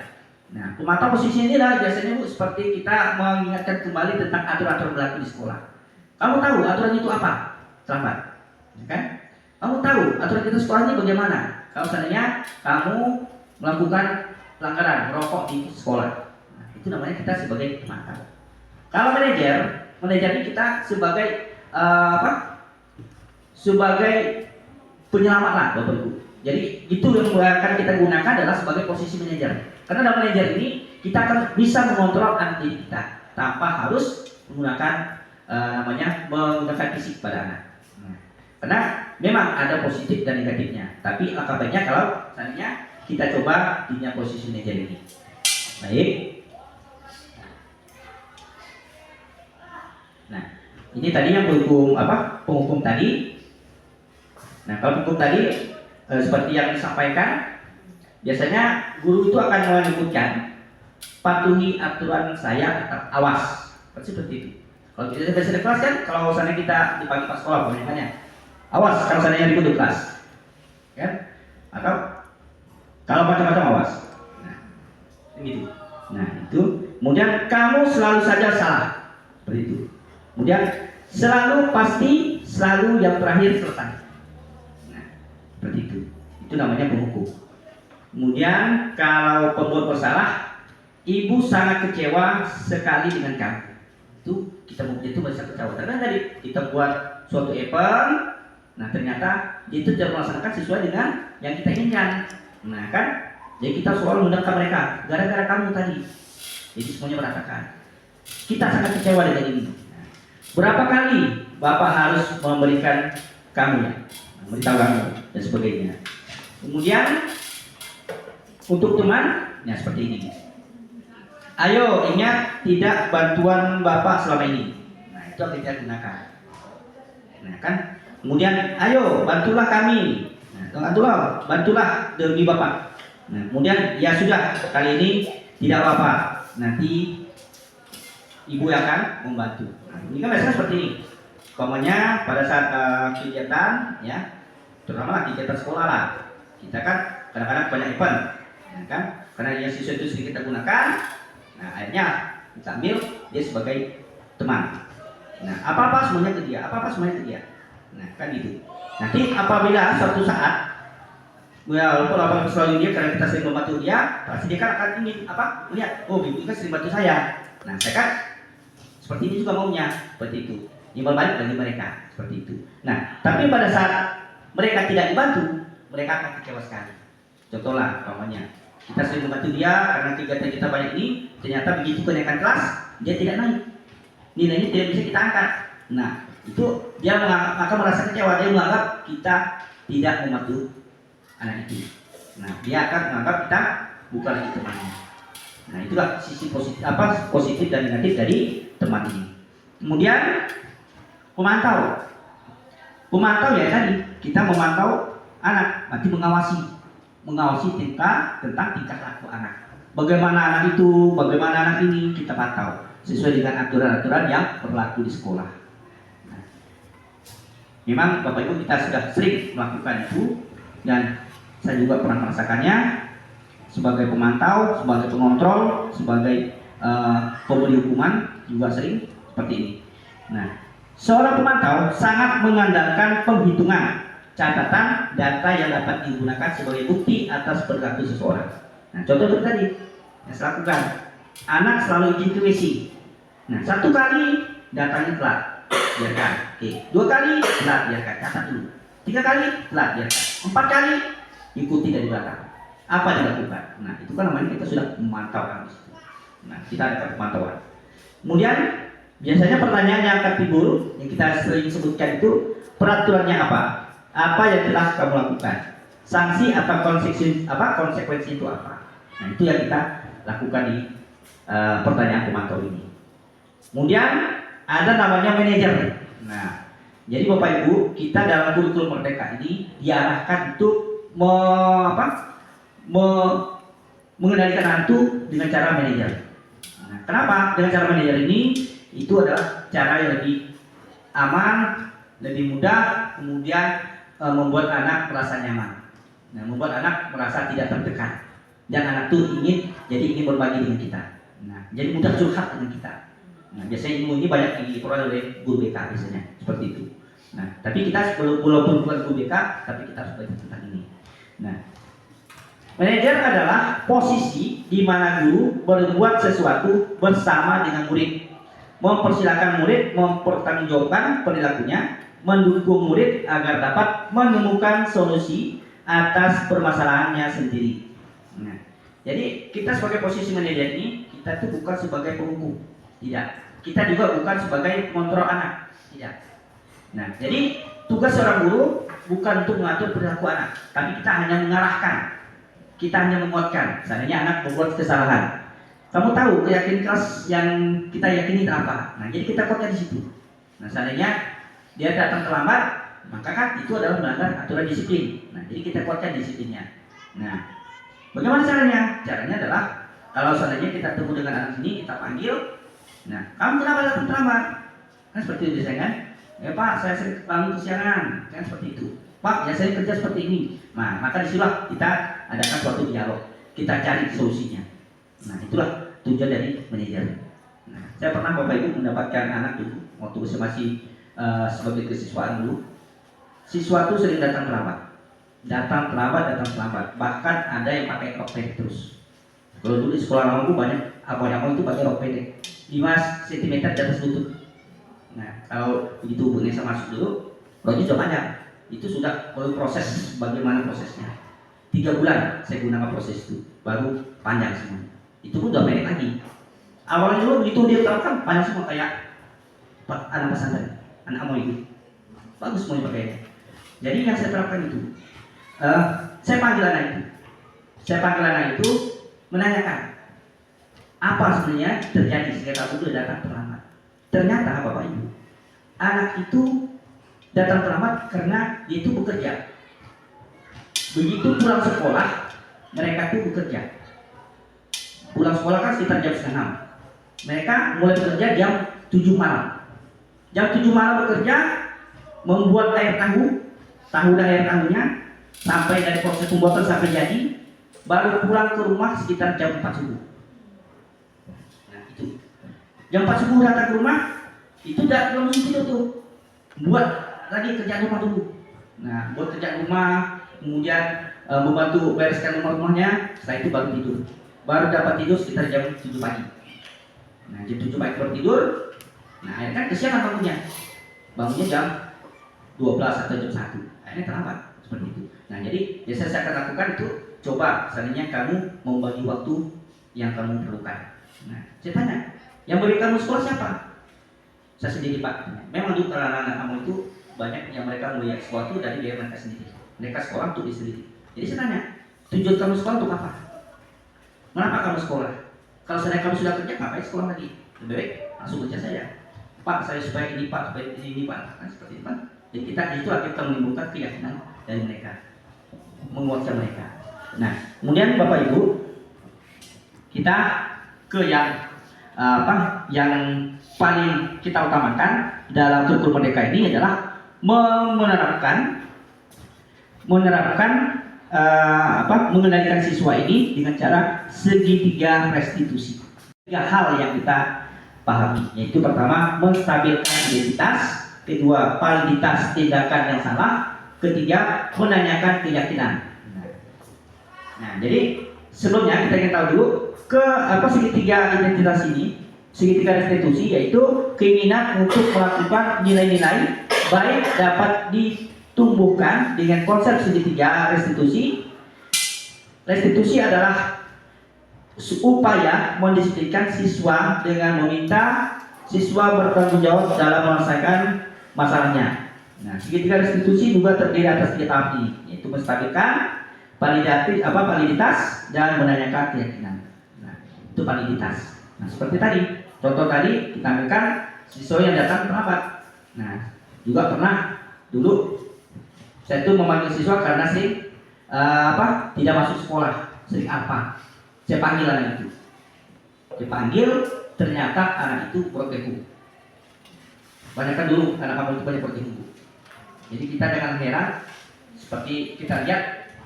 Nah, pemantau posisi ini lah biasanya Bu, seperti kita mengingatkan kembali tentang aturan-aturan berlaku di sekolah. Kamu tahu aturan itu apa? Selamat, ya kan? Kamu tahu aturan kita sekolah ini bagaimana? Kalau seandainya kamu melakukan pelanggaran merokok di sekolah, nah, itu namanya kita sebagai pemantau. Kalau manajer ini kita sebagai sebagai penyelamat lah, Bapak Ibu. Jadi itu yang akan kita gunakan adalah sebagai posisi manajer. Karena dalam manajer ini kita akan bisa mengontrol anak didik kita tanpa harus menggunakan menggunakan fisik pada anak. Nah, karena memang ada positif dan negatifnya. Tapi alangkah baiknya kalau seandainya kita coba di posisi manajer ini. Baik. Nah, ini tadi yang penghukum tadi. Nah, kalau penghukum tadi seperti yang disampaikan, biasanya guru itu akan menyebutkan patuhi aturan saya tetap awas, seperti itu. Kalau kita biasa di kelas kan, kalau misalnya kita di pagi pas sekolah banyak awas kalau misalnya di kelas, kan? Atau kalau macam-macam awas. Nah, begitu. Nah, itu. Kemudian kamu selalu saja salah, seperti itu. Kemudian selalu pasti, selalu yang terakhir selesai. Nah, seperti itu. Itu namanya penghukum. Kemudian kalau pembuat bersalah, ibu sangat kecewa sekali dengan kamu. Itu bisa kecewa. Karena tadi kita buat suatu event, nah ternyata itu tidak melaksanakan sesuai dengan yang kita inginkan. Nah kan, jadi kita selalu mendekatkan mereka gara-gara kamu tadi. Jadi semuanya berantakan. Kita sangat kecewa dengan ini. Nah, berapa kali Bapak harus memberikan kamu ya, memberitahu kamu dan sebagainya. Kemudian untuk teman, ya seperti ini. Ayo ingat tidak bantuan Bapak selama ini. Nah itu yang kita gunakan. Nah kan, kemudian ayo bantulah kami. Nah, bantulah demi Bapak. Nah kemudian ya sudah kali ini tidak apa-apa. Nanti ibu akan membantu. Nah, ini kan biasanya seperti ini. Umpamanya pada saat kegiatan, ya, terutama kegiatan sekolah lah, kita kan kadang-kadang banyak event, ya kan? Karena yang siswa itu sering kita gunakan. Nah akhirnya kita ambil dia sebagai teman. Nah apa-apa semuanya ke dia. Nah kan gitu. Nanti apabila suatu saat, walaupun apa selalu dia karena kita sering membantu dia, pasti dia kan akan ingin lihat, oh ibu kan sering bantu saya. Nah saya kan seperti ini juga maunya, seperti itu. Imbal balik bagi mereka, seperti itu. Nah tapi pada saat mereka tidak dibantu, mereka akan kecewa sekali. Contohlah, umpamanya kita sering membantu dia karena kegiatan kita banyak ini, ternyata begitu kenaikan kelas dia tidak naik, nilainya tidak bisa kita angkat. Nah itu dia akan merasa kecewa, dia menganggap kita tidak membantu anak itu. Nah dia akan menganggap kita bukan lagi temannya. Nah itulah sisi positif dan negatif dari teman ini. Kemudian pemantau ya tadi kita memantau anak, berarti mengawasi tentang tingkah laku anak. Bagaimana anak itu, bagaimana anak ini kita pantau sesuai dengan aturan-aturan yang berlaku di sekolah. Nah, memang Bapak Ibu kita sudah sering melakukan itu dan saya juga pernah merasakannya. sebagai pemantau, sebagai pengontrol, sebagai pemberi hukuman juga sering seperti ini. Nah, seorang pemantau sangat mengandalkan penghitungan, catatan, data yang dapat digunakan sebagai bukti atas perilaku seseorang. Nah, contoh itu tadi yang saya lakukan, anak selalu izin ke WC. Nah, 1 kali datangnya telat, biarkan. Oke, 2 kali telat, biarkan, catat dulu. 3 kali telat, biarkan. 4 kali ikuti dari belakang. Apa yang dilakukan? Nah, itu kan namanya kita sudah memantau kan di situ. Nah, kita ada pemantauan. Kemudian biasanya pertanyaan yang akan timbul yang kita sering sebutkan itu peraturannya apa? Apa yang telah kamu lakukan? Sanksi atau konsekuensi itu apa? Nah, itu yang kita lakukan di pertanyaan pemantau ini. Kemudian ada namanya manajer. Nah, jadi Bapak Ibu, kita dalam kurikulum Merdeka ini diarahkan untuk mengendalikan anak itu dengan cara manajer. Nah, kenapa? Dengan cara manajer ini itu adalah cara yang lebih aman, lebih mudah, kemudian membuat anak merasa nyaman. Nah, membuat anak merasa tidak tertekan. Dan anak itu ingin berbagi dengan kita. Nah, jadi mudah curhat dengan kita. Nah, biasanya ilmu ini banyak diperoleh oleh guru BK biasanya seperti itu. Nah, tapi kita walaupun bukan guru BK, tapi kita harus belajar tentang ini. Nah, manajer adalah posisi di mana guru berbuat sesuatu bersama dengan murid, mempersilahkan murid mempertanggungjawabkan perilakunya, mendukung murid agar dapat menemukan solusi atas permasalahannya sendiri. Nah, jadi kita sebagai posisi manajer ini, kita itu bukan sebagai penghukum, tidak. Kita juga bukan sebagai pengontrol anak, tidak. Nah, jadi tugas seorang guru bukan untuk mengatur perilaku anak, tapi kita hanya mengarahkan, kita hanya menguatkan. Seandainya anak membuat kesalahan, kamu tahu keyakinan keras yang kita yakini itu apa? Nah, jadi kita kuatkan di situ. Nah, seandainya dia datang terlambat, maka kan itu adalah melanggar aturan disiplin. Nah, jadi kita kuatkan disiplinnya. Nah, bagaimana caranya? Caranya adalah kalau seandainya kita temu dengan anak ini, kita panggil. Nah, kamu kenapa datang terlambat? Kan seperti itu biasanya kan? Ya Pak, saya sering bangun kesiangan, kan seperti itu. Pak, ya saya kerja seperti ini. Nah, maka disitulah kita adakan suatu dialog. Kita cari solusinya. Nah, itulah tujuan dari manajer. Nah, saya pernah Bapak Ibu mendapatkan anak dulu waktu saya masih sebagai kesiswaan dulu. Siswa itu sering datang terlambat, bahkan ada yang pakai rok pendek terus. Kalau dulu di sekolah lamaku banyak abang-abang itu pakai rok pendek 5 cm di atas lutut. Nah, kalau begitu Bu Nesa masuk dulu, roknya sudah panjang. Itu sudah perlu proses, bagaimana prosesnya. 3 bulan saya gunakan proses itu, baru panjang semuanya. Itu pun udah pendek lagi. Awalnya dulu begitu dia terapkan panjang semua kayak anak pesantren, anak amoy itu. Bagus semuanya pakainya. Jadi yang saya terapkan itu, saya panggil anak itu, menanyakan apa sebenarnya terjadi sehingga kamu sudah datang terlambat. Ternyata Bapak Ibu, anak itu datang terlambat karena dia itu bekerja. Begitu pulang sekolah, mereka itu bekerja. Pulang sekolah kan sekitar jam 5:30. Mereka mulai bekerja jam 7 malam. Jam 7 malam bekerja, membuat air tahu dan air tahunya, sampai dari proses pembuatan sampai jadi, baru pulang ke rumah sekitar jam 4 subuh. Nah, itu. Jam 4 subuh datang ke rumah, itu udah belum tidur tuh. Buat lagi kerjaan rumah dulu. Nah, buat kerjaan rumah, kemudian membantu bereskan rumahnya, setelah itu baru tidur. Baru dapat tidur sekitar jam 7 pagi. Nah, jam 7 pagi baru tidur. Nah, akhirnya kan kesiangan bangunnya jam 12 atau jam 1. Akhirnya terlambat seperti itu. Nah, jadi biasanya saya akan lakukan itu, coba seandainya kamu mau bagi waktu yang kamu perlukan. Nah, saya tanya, yang beri kamu sekolah siapa? Saya sendiri Pak. Memang dulu anak-anak kamu itu banyak yang mereka melihat sekolah itu dari biaya mereka sendiri. Mereka sekolah untuk diri sendiri. Jadi saya tanya, tujuan kamu sekolah untuk apa? Kenapa kamu sekolah? Kalau seandainya kamu sudah kerja, ngapain sekolah lagi? Lebih baik langsung kerja saya. Pak, saya supaya ini Pak, supaya ini Pak. Kan seperti itu Pak. Jadi kita menimbulkan keyakinan dari mereka, menguatkan mereka. Nah, kemudian Bapak Ibu, kita ke yang yang paling kita utamakan dalam kurikulum Merdeka ini adalah menerapkan mengendalikan siswa ini dengan cara segitiga restitusi. 3 hal yang kita pahami, yaitu pertama menstabilkan identitas, kedua validitas tindakan yang salah, ketiga menanyakan keyakinan. Nah, jadi sebelumnya kita ingin tahu dulu segitiga identitas ini, segitiga restitusi, yaitu keinginan untuk melakukan nilai-nilai baik dapat ditumbuhkan dengan konsep segitiga restitusi. Restitusi adalah upaya mendisiplinkan siswa dengan meminta siswa bertanggung jawab dalam menyelesaikan masalahnya. Nah, segitiga restitusi juga terdiri atas 3 tahap ini, yaitu menstabilkan, validitas, dan menanyakan keyakinan. Nah, itu validitas. Nah, seperti tadi, contoh tadi kita ambilkan siswa yang datang terlambat. Nah, juga pernah dulu saya itu memanggil siswa karena tidak masuk sekolah, sering apa? Saya panggil anak itu. Saya panggil, ternyata anak itu protein. Banyakkan dulu anak kamu itu banyak protein. Jadi kita jangan heran, seperti kita lihat,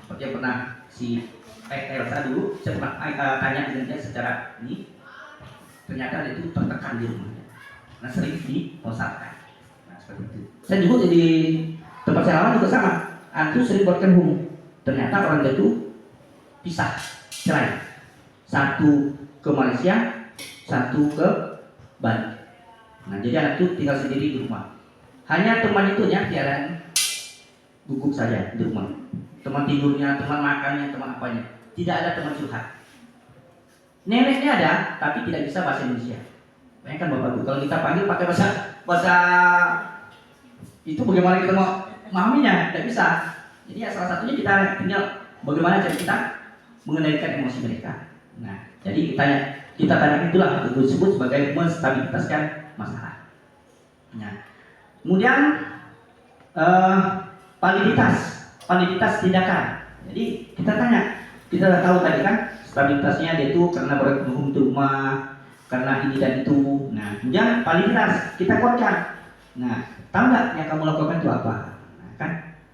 seperti yang pernah si Elsa dulu, saya pernah tanya dengan dia secara ini, ternyata dia itu tertekan di rumahnya, nah sering diposatkan. Nah seperti itu. Saya juga di tempat saya lama juga sama, antu sering buatkan hum, ternyata orang itu pisah, cerai. Satu ke Malaysia, satu ke Bali. Nah, jadi anak itu tinggal sendiri di rumah. Hanya teman itu tiada gugup saja di rumah. Teman tidurnya, teman makannya, teman apanya. Tidak ada teman curhat. Neneknya ada, tapi tidak bisa bahasa Indonesia. Bayangkan Bapak Ibu, kalau kita panggil pakai bahasa itu bagaimana kita mau memahaminya? Tidak bisa. Jadi salah satunya kita tinggal bagaimana cara kita mengendalikan emosi mereka. Nah, jadi kita tanya itulah disebut sebagai menstabilitaskan masalah. Nah, kemudian validitas tindakan. Jadi kita tahu tadi kan stabilitasnya dia itu karena berpenghuni di rumah, karena ini dan itu. Nah, kemudian validitas kita kuatkan. Nah, tahu nggak yang kamu lakukan itu apa? Nah, kan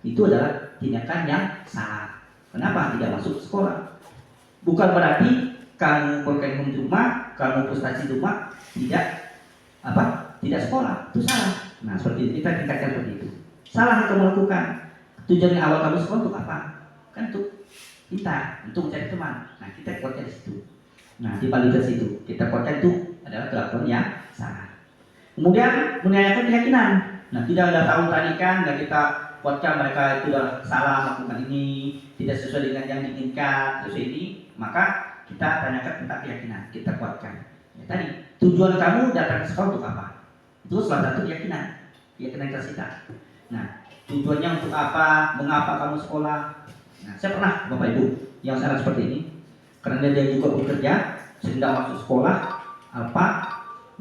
itu adalah tindakan yang salah. Kenapa tidak masuk sekolah? Bukan berarti kamu berkaitan di rumah, kamu frustasi di rumah, tidak sekolah, itu salah. Nah seperti itu, kita tingkatkan seperti itu. Salah yang kamu lakukan. Tujuannya awal kamu sekolah untuk apa? Kan untuk kita, untuk mencari teman. Nah kita kuatkan di situ. Nah di validitas itu kita kuatkan itu adalah kelakuan yang salah. Kemudian menanyakan keyakinan. Nah tidak ada tahun tadi kan, dan kita kuatkan mereka itu sudah salah melakukan ini, tidak sesuai dengan yang diinginkan, terus ini, maka kita tanyakan tentang keyakinan, kita kuatkan. Ya, tadi tujuan kamu datang ke sekolah untuk apa? Itu salah satu keyakinan kita. Nah, tujuannya untuk apa? Mengapa kamu sekolah? Nah, saya pernah Bapak Ibu yang saran seperti ini, karena dia juga bekerja, sedang masuk sekolah apa?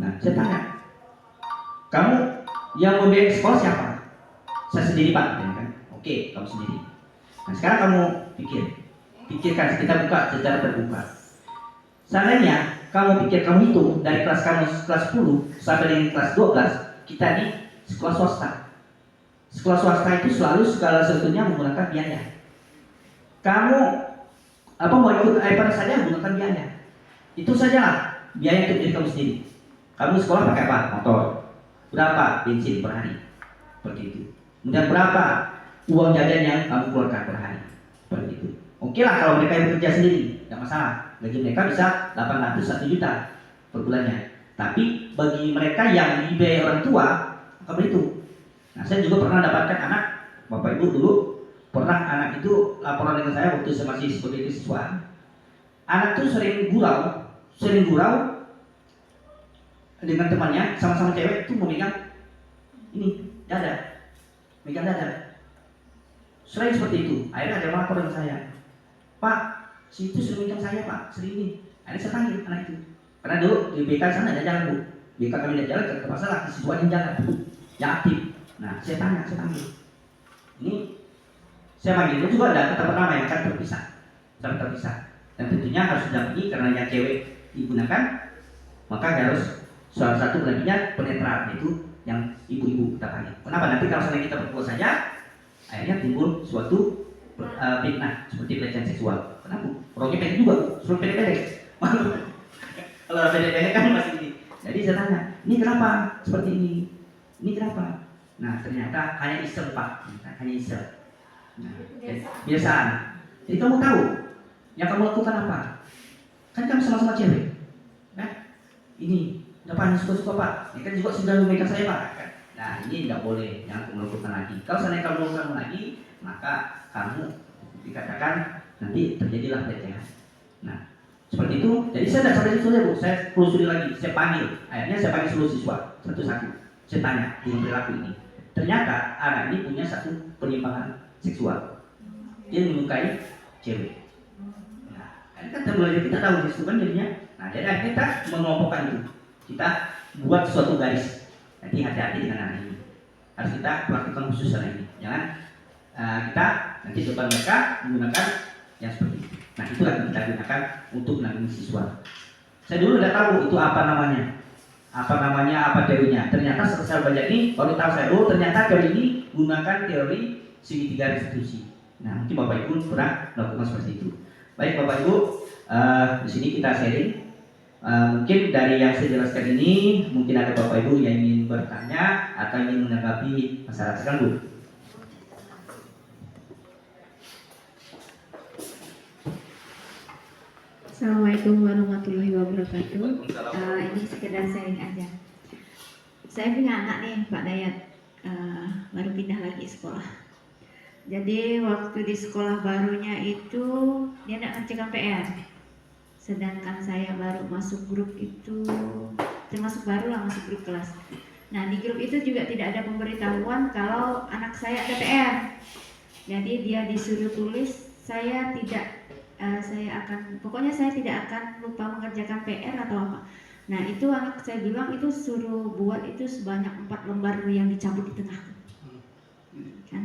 Nah, saya tanya, kamu yang membiayai sekolah siapa? Saya sendiri Pak, ya kan? Oke, kamu sendiri. Nah, sekarang kamu pikirkan, kita buka secara terbuka. Seandainya kamu hitung dari kelas 10 sampai dengan kelas 12, kita di sekolah swasta. Sekolah swasta itu selalu segala sesuatunya menggunakan biaya. Kamu mau ikut apa saja menggunakan biaya. Itu sajalah biaya untuk diri kamu sendiri. Kamu sekolah pakai apa? Motor. Berapa bensin per hari? Seperti itu. Kemudian berapa uang jajan yang kamu keluarkan per hari? Seperti itu. Oke lah kalau mereka yang bekerja sendiri, tidak masalah. Gaji mereka bisa 800 1 juta per bulannya. Tapi bagi mereka yang dibiayai orang tua, maka begitu. Nah, saya juga pernah dapatkan anak, Bapak Ibu dulu pernah anak itu laporan dengan saya waktu saya masih sebagai siswa. Anak itu sering gurau dengan temannya, sama-sama cewek itu memegang ini dada, megang dada. Sering seperti itu. Akhirnya ada lapor dengan saya, Pak, si itu sering megang saya Pak, sering ini. Akhirnya saya panggil anak itu, karena dulu di BK sana ada jalan Bu, BK kami ada jalan, ke masalah siswa yang jalan, yang aktif. Nah, saya panggil. Ini saya panggil itu juga ada kata pertama yang kan terpisah. Dan tentunya harus didampingi karena yang cewek digunakan, maka harus salah satu laginya penetral, yaitu yang ibu-ibu kita panggil. Kenapa? Nanti kalau misalnya kita berdua saja, akhirnya timbul suatu fitnah seperti pelecehan seksual. Kenapa? Roknya pendek juga, suruh pendek-pendek. Kalau pendek-pendek kan masih ini. Jadi saya tanya, ini kenapa seperti ini? Ini kenapa? Nah ternyata hanya iseng Pak, hanya iseng. Nah, biasaan. Jadi kamu tahu yang kamu lakukan apa? Kan kamu sama-sama cewek, kan? Ini, kenapa hanya suka-suka Pak? Ini kan juga sudah memegang saya Pak. Kan? Nah ini tidak boleh, jangan kamu lakukan lagi. Kalau seandainya kamu lakukan lagi, maka kamu dikatakan nanti terjadilah pelecehan. Nah seperti itu. Jadi saya tidak sampai situ Bu, saya telusuri lagi, saya panggil. Akhirnya saya panggil seluruh siswa satu-satu. Saya tanya dengan perilaku ini. Ternyata anak ini punya satu penyimpangan seksual. Dia menyukai cewek. Nah, kan kita tahu di situ kan jadinya. Nah, jadi akhirnya kita mengelompokkan itu. Kita buat suatu garis. Nanti hati-hati dengan anak ini. Harus kita lakukan khusus anak ini. Jangan kita nanti depan mereka menggunakan yang seperti itu. Nah, itu yang kita gunakan untuk menangani siswa. Saya dulu tidak tahu itu apa namanya, apa teorinya. Ternyata setelah saya baca ini, baru tahu saya, ternyata teori ini gunakan teori segitiga restitusi. Nah, mungkin Bapak Ibu pernah melakukan seperti itu. Baik Bapak Ibu, di sini kita sharing. Mungkin dari yang saya jelaskan ini, mungkin ada Bapak Ibu yang ingin bertanya atau ingin menanggapi masalah tersebut. Assalamualaikum warahmatullahi wabarakatuh. Ini sekedar sharing aja. Saya punya anak nih Pak Dayat, baru pindah lagi sekolah. Jadi waktu di sekolah barunya itu dia tidak ngerjakan PR. Sedangkan saya baru masuk grup itu, termasuk baru lah masuk grup kelas. Nah di grup itu juga tidak ada pemberitahuan kalau anak saya ada PR. Jadi dia disuruh tulis, saya tidak akan lupa mengerjakan PR atau apa. Nah itu anak saya bilang itu suruh buat itu sebanyak 4 lembar yang dicabut di tengah. Kan?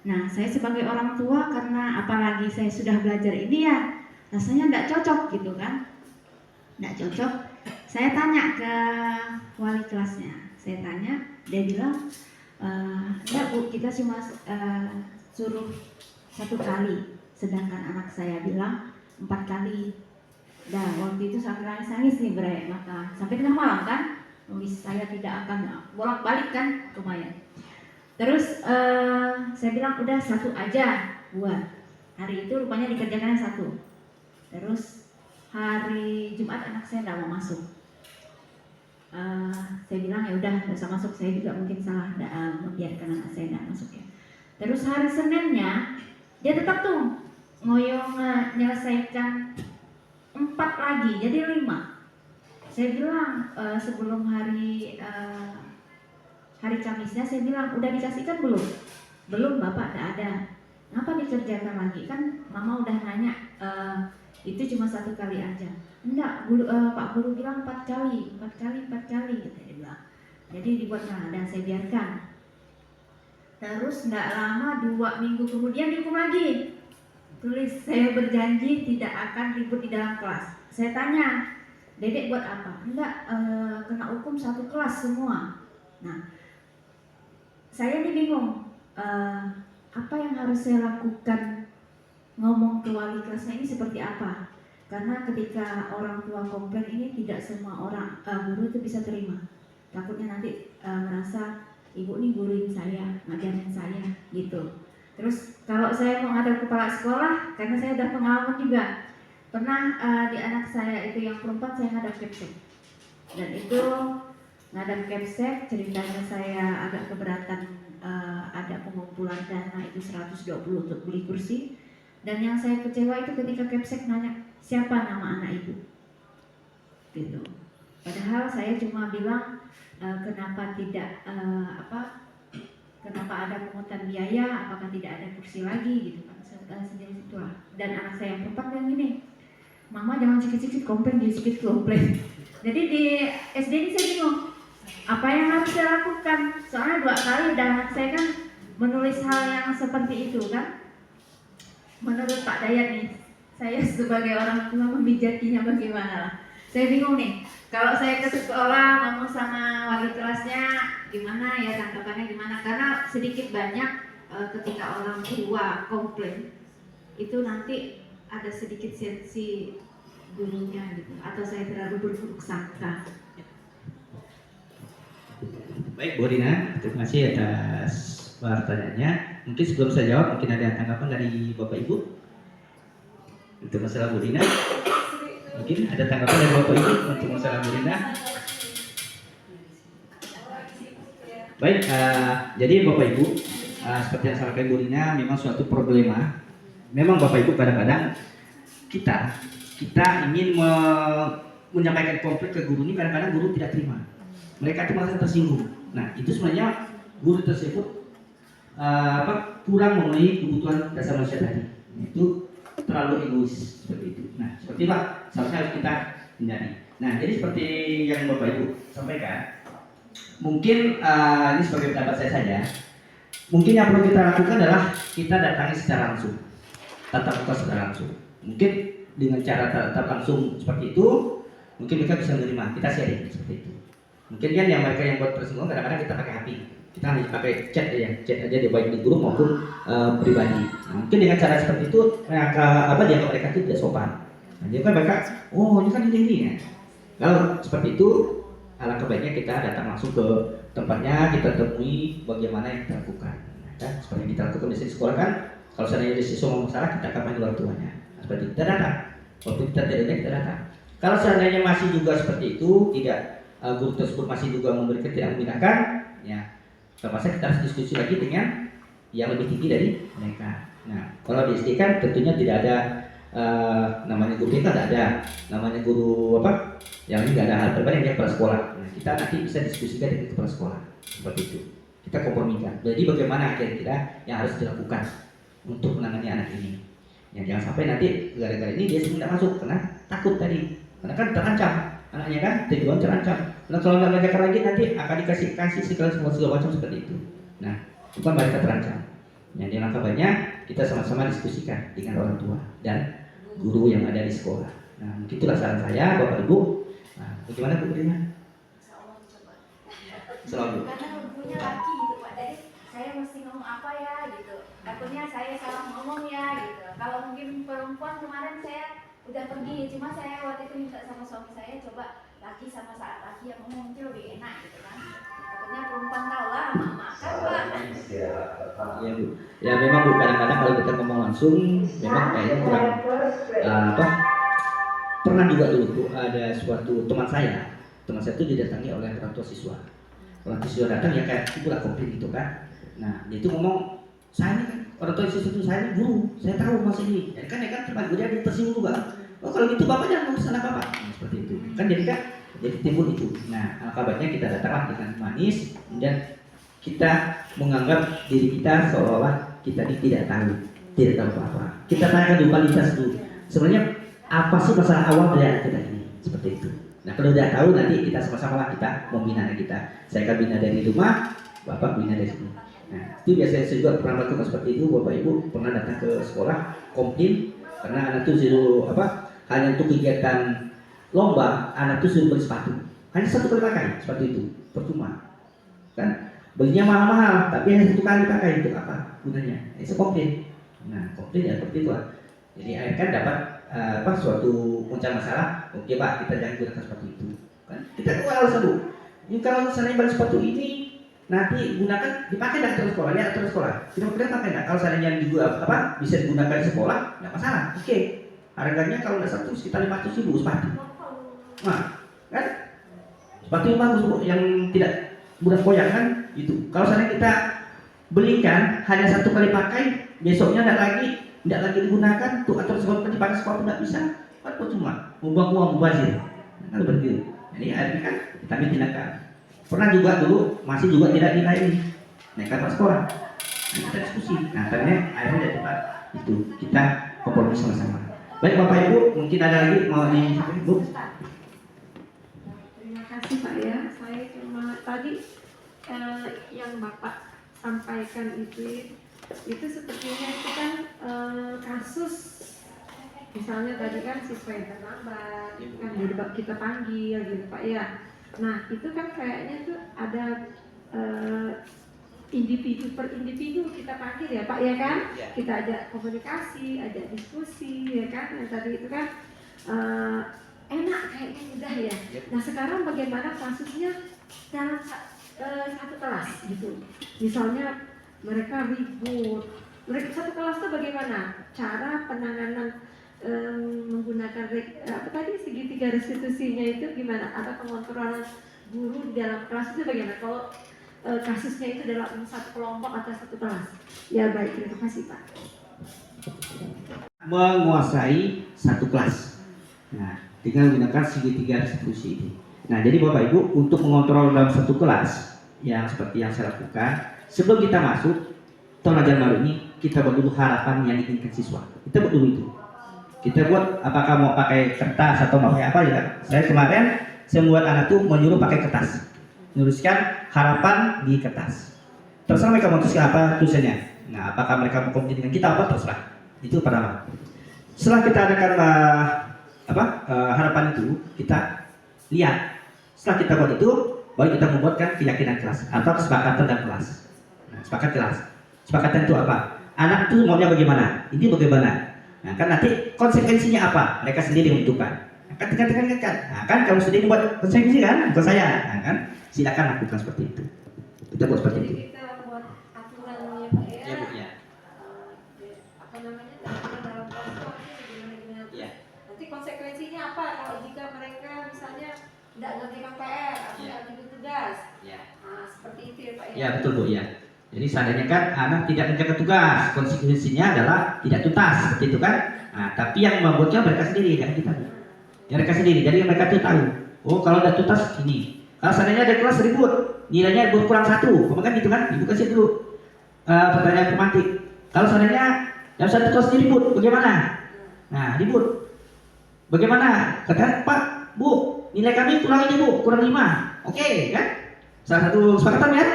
Nah saya sebagai orang tua, karena apalagi saya sudah belajar ini ya, rasanya tidak cocok gitu kan. Tidak cocok. Saya tanya ke wali kelasnya. Saya tanya, dia bilang, enggak Bu, kita cuma suruh 1 kali. Sedangkan anak saya bilang 4 kali. Nah waktu itu sampai nangis-nangis nih berayak mata. Sampai tengah malam kan, saya tidak akan bolak-balik kan, lumayan. Terus saya bilang udah 1 aja buat. Hari itu rupanya dikerjakan 1. Terus hari Jumat anak saya tidak mau masuk. Saya bilang ya udah nggak usah masuk, saya juga mungkin salah membiarkan anak saya tidak masuk ya. Terus hari Seninnya dia tetap tuh ngoyong menyelesaikan 4 lagi, jadi 5. Saya bilang sebelum hari Kamisnya saya bilang udah dikasihkan belum? Belum Bapak, tidak ada. Kenapa dikerjakan lagi? Kan Mama udah nanya, itu cuma 1 kali aja. Enggak, Pak Guru bilang 4 kali gitu dia bilang. Jadi dibuatlah dan saya biarkan. Terus tidak lama 2 minggu kemudian dihukum lagi. Tulis, saya berjanji tidak akan ribut di dalam kelas. Saya tanya, Dedek buat apa? Enggak, kena hukum 1 kelas semua. Nah, saya ini bingung, apa yang harus saya lakukan, ngomong ke wali kelasnya ini seperti apa? Karena ketika orang tua komplain ini tidak semua orang guru itu bisa terima. Takutnya nanti merasa ibu nih guruin saya, ngajarin saya gitu. Terus kalau saya mau ngadap kepala sekolah, karena saya udah pengalaman juga, pernah di anak saya itu yang perempuan saya ngadap kepsek. Dan itu ngadap kepsek, ceritanya saya agak keberatan, ada pengumpulan dana itu 120 untuk beli kursi. Dan yang saya kecewa itu ketika kepsek nanya siapa nama anak ibu, gitu. Padahal saya cuma bilang kenapa tidak kenapa ada pungutan biaya, apakah tidak ada kursi lagi gitu kan, sejenis itulah. Dan anak saya yang perempuan bilang gini, Mama jangan sikit-sikit komplain, dia sikit komplain. Jadi di SD ini saya bingung, apa yang harus saya lakukan? Soalnya 2 kali dan anak saya kan menulis hal yang seperti itu kan. Menurut Pak Dayat nih, saya sebagai orang tua memijatinya bagaimana lah. Saya bingung nih, kalau saya ke sekolah ngomong sama wali kelasnya gimana ya, tanggapannya gimana, karena sedikit banyak ketika orang tua komplain itu nanti ada sedikit sensi gurunya gitu, atau saya terlalu berburuk sangka. Baik Bu Rina, terima kasih atas pertanyaannya. Mungkin sebelum saya jawab, mungkin ada tanggapan dari Bapak Ibu untuk masalah Bu Rina. Mungkin ada tanggapan dari Bapak Ibu untuk masalah Bu Rina. Baik, jadi Bapak Ibu, seperti yang sampaikan Bu Rina, memang suatu problema. Memang Bapak Ibu kadang-kadang kita ingin menyampaikan konflik ke guru ini, kadang-kadang guru tidak terima. Mereka itu merasa tersinggung. Nah, itu sebenarnya guru tersebut kurang memenuhi kebutuhan dasar manusia tadi. Itu terlalu egois seperti itu. Nah, seperti itulah seharusnya harus kita hindari. Nah, jadi seperti yang Bapak Ibu sampaikan, mungkin ini sebagai pendapat saya saja. Mungkin yang perlu kita lakukan adalah kita datangi secara langsung, tatap muka secara langsung. Mungkin dengan cara tatap langsung seperti itu, mungkin mereka bisa menerima. Kita sharing seperti itu. Mungkin kan yang mereka yang buat tersinggung kadang-kadang kita pakai HP, kita hanya pakai chat aja di baik di grup maupun pribadi. Nah, mungkin dengan cara seperti itu mereka itu tidak sopan. Nah, jadi kan mereka, oh ini kan ini ya. Kalau seperti itu, alangkah baiknya kita datang langsung ke tempatnya, kita temui bagaimana yang kita lakukan. Nah, kan seperti yang kita lakukan di sekolah kan, kalau seandainya ada siswa masalah kita kapan orang tuanya. Nah, seperti itu kita datang. Waktu kita tidak ada kita datang. Kalau seandainya masih juga seperti itu, tidak guru tersebut masih juga memberikan tidak memindahkan, ya terpaksa kita harus diskusi lagi dengan yang lebih tinggi dari mereka. Nah, kalau di SD kan tentunya tidak ada namanya guru kita tidak ada, namanya guru yang ini tidak ada hal terbaik yang kepala sekolah. Nah, kita nanti bisa diskusikan dengan kepala sekolah seperti itu. Kita kompromikan. Jadi bagaimana kira-kira yang harus dilakukan untuk menangani anak ini. Ya, jangan sampai nanti gara-gara ini dia tidak masuk karena takut tadi, karena kan terancam. Anaknya kan tujuan terancam. Nah, kalau nggak mengajarkan lagi nanti akan dikasih segala macam seperti itu. Nah, bukan mereka terancam. Yang langkah banyak kita sama-sama diskusikan dengan orang tua dan guru yang ada di sekolah. Nah, itulah saran saya, Bapak Ibu. Nah, bagaimana Bu Rina? Selalu. Karena gurunya laki gitu Pak, jadi saya mesti ngomong apa ya gitu. Takutnya saya salah ngomong ya gitu. Kalau mungkin perempuan kemarin saya udah pergi, cuma saya waktu itu minta sama suami saya coba laki sama saat laki yang ngomong itu lebih enak gitu kan. Takutnya perempuan tahu lah mama kan Pak. Ya Bu, ya memang Bu, kadang-kadang kalau kita ngomong langsung memang kayaknya kurang pernah juga dulu Bu, ada suatu teman saya itu didatangi oleh orang tua siswa. Orang tua siswa datang ya kayak itulah komplain gitu kan. Nah, dia itu ngomong, saya ini kan orang tua siswa itu, saya ini guru, saya tahu mas ini. Ya kan teman gue dia tersinggung juga. Oh kalau gitu bapak jangan ngurus anak bapak. Nah, seperti itu. Kan jadi timbul itu. Nah, alangkah baiknya kita datang dengan manis dan kita menganggap diri kita seolah-olah kita ini tidak tahu apa-apa. Kita tanyakan dulu kualitas dulu. Sebenarnya apa sih masalah awal dari anak kita ini? Seperti itu. Nah, kalau udah tahu nanti kita sama-sama lah kita membina anak kita. Saya akan bina dari rumah, bapak bina dari sini. Nah, itu biasanya saya juga pernah melakukan seperti itu. Bapak Ibu pernah datang ke sekolah komplain karena anak itu hanya untuk kegiatan lomba, anak itu suruh beli sepatu. Hanya satu kali pakai seperti itu, percuma. Kan belinya mahal-mahal, tapi hanya satu kali pakai, untuk apa gunanya? Itu komplain. Nah, komplain ya seperti itu lah. Jadi akhirnya kan dapat suatu punca masalah. Oke Pak, kita jangan gunakan sepatu itu. Kan kita keluar Bu. Ini kalau misalnya beli sepatu ini nanti gunakan dipakai dari terus sekolah, ya terus sekolah. Kita boleh pakai nggak? Kalau seandainya juga bisa digunakan di sekolah, nggak masalah. Oke. Harganya kalau nggak satu sekitar 500.000 sepatu. Nah, kan sepatu yang bagus Bu, yang tidak mudah koyak kan itu. Kalau seandainya kita belikan hanya satu kali pakai, besoknya tidak lagi digunakan tuh, atau sekolah dipakai sekolah pun tidak bisa, kan cuma membuang uang mubazir. Nah, kalau begitu. Jadi akhirnya kan kami tindakan. Pernah juga dulu masih juga tidak dinilai naik ke sekolah. Nah, kita diskusi. Nah, akhirnya dari tempat itu kita kompromi sama-sama. Baik Bapak Ibu, mungkin ada lagi mau disampaikan Ibu? Terima kasih Pak ya. Saya cuma tadi yang Bapak sampaikan itu sepertinya itu kan kasus, misalnya tadi kan siswa yang terlambat kan jadi kita panggil gitu Pak ya. Nah itu kan kayaknya tuh ada individu per individu kita panggil ya Pak ya kan, Ya. kita ajak komunikasi, ajak diskusi ya kan, yang tadi itu kan enak kayaknya mudah ya. Ya. Nah sekarang bagaimana kasusnya dalam satu kelas gitu, misalnya mereka ribut, mereka satu kelas itu bagaimana cara penanganan menggunakan apa tadi segitiga restitusinya itu gimana, atau pengontrolan guru di dalam kelas itu bagaimana kalau kasusnya itu dalam satu kelompok atau satu kelas. Ya baik, terima kasih Pak. Menguasai satu kelas. Nah, dengan menggunakan segitiga restitusi ini. Nah, jadi Bapak Ibu, untuk mengontrol dalam satu kelas yang seperti yang saya lakukan, sebelum kita masuk tahun ajaran baru ini, kita buat dulu harapan yang diinginkan siswa. Kita buat dulu itu. Kita buat apakah mau pakai kertas atau mau pakai apa ya. Saya kemarin saya buat anak tuh menyuruh pakai kertas, menuliskan harapan di kertas. Terserah mereka mau tuliskan apa tulisannya. Nah, apakah mereka mau kompetisi dengan kita apa terserah. Itu pertama. Setelah kita adakan harapan itu, kita lihat. Setelah kita buat itu, baru kita membuatkan keyakinan kelas atau kesepakatan dalam kelas. Nah, sepakat kelas. Kesepakatan itu apa? Anak itu maunya bagaimana? Ini bagaimana? Nah, kan nanti konsekuensinya apa? Mereka sendiri menentukan. Nah, kan kamu sendiri buat konsekuensi kan? Bukan saya. Nah, kan silakan lakukan seperti itu. Kita buat seperti itu. Jadi kita buat aturannya Pak ya. Ya, Bu, ya. Apa namanya? Dalam kelas itu gimana? Ya. Nanti konsekuensinya apa kalau jika mereka misalnya tidak ngerjakan PR atau Ya. tidak bikin tugas? Ya. Nah, seperti itu ya Pak ya. Ya, betul Bu, ya. Jadi seandainya kan anak tidak menjaga tugas, konsekuensinya adalah tidak tuntas, seperti itu kan. Nah, tapi yang membuatnya mereka sendiri, kan kita. Ya, mereka sendiri. Jadi mereka tuh tahu. Oh, kalau udah tuntas ini. Kalau seandainya ada kelas ribut, nilainya berkurang 1, kan gitu kan? Ibu kasih dulu pertanyaan tematik. Kalau seandainya yang satu kelas ribut, bagaimana? Nah, ribut. Bagaimana? Katakan, Pak, Bu, nilai kami kurang ini Bu, kurang 5. Oke, kan? Salah satu sepakatan ya?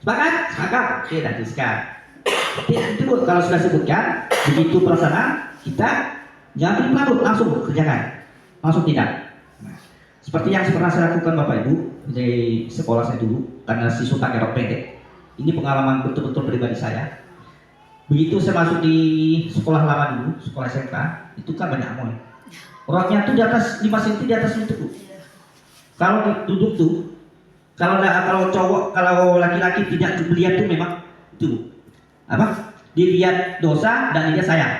Sepakat? Sepakat. Oke, dan tuliskan. Itu Bu, kalau sudah sebutkan, begitu pelaksanaan, kita jangan pelarut, langsung kerjakan. Langsung tidak. Nah, seperti yang pernah saya lakukan Bapak Ibu di sekolah saya dulu, karena siswa pakai rok pendek. Ini pengalaman betul-betul pribadi saya. Begitu saya masuk di sekolah lama dulu, sekolah SMK, itu kan banyak amoy. Roknya tuh di atas 5 cm, di atas itu Bu. Kalau duduk tuh, kalau cowok, kalau laki-laki tidak melihat tuh memang itu Bu. Apa? Dilihat dosa dan dilihat sayang.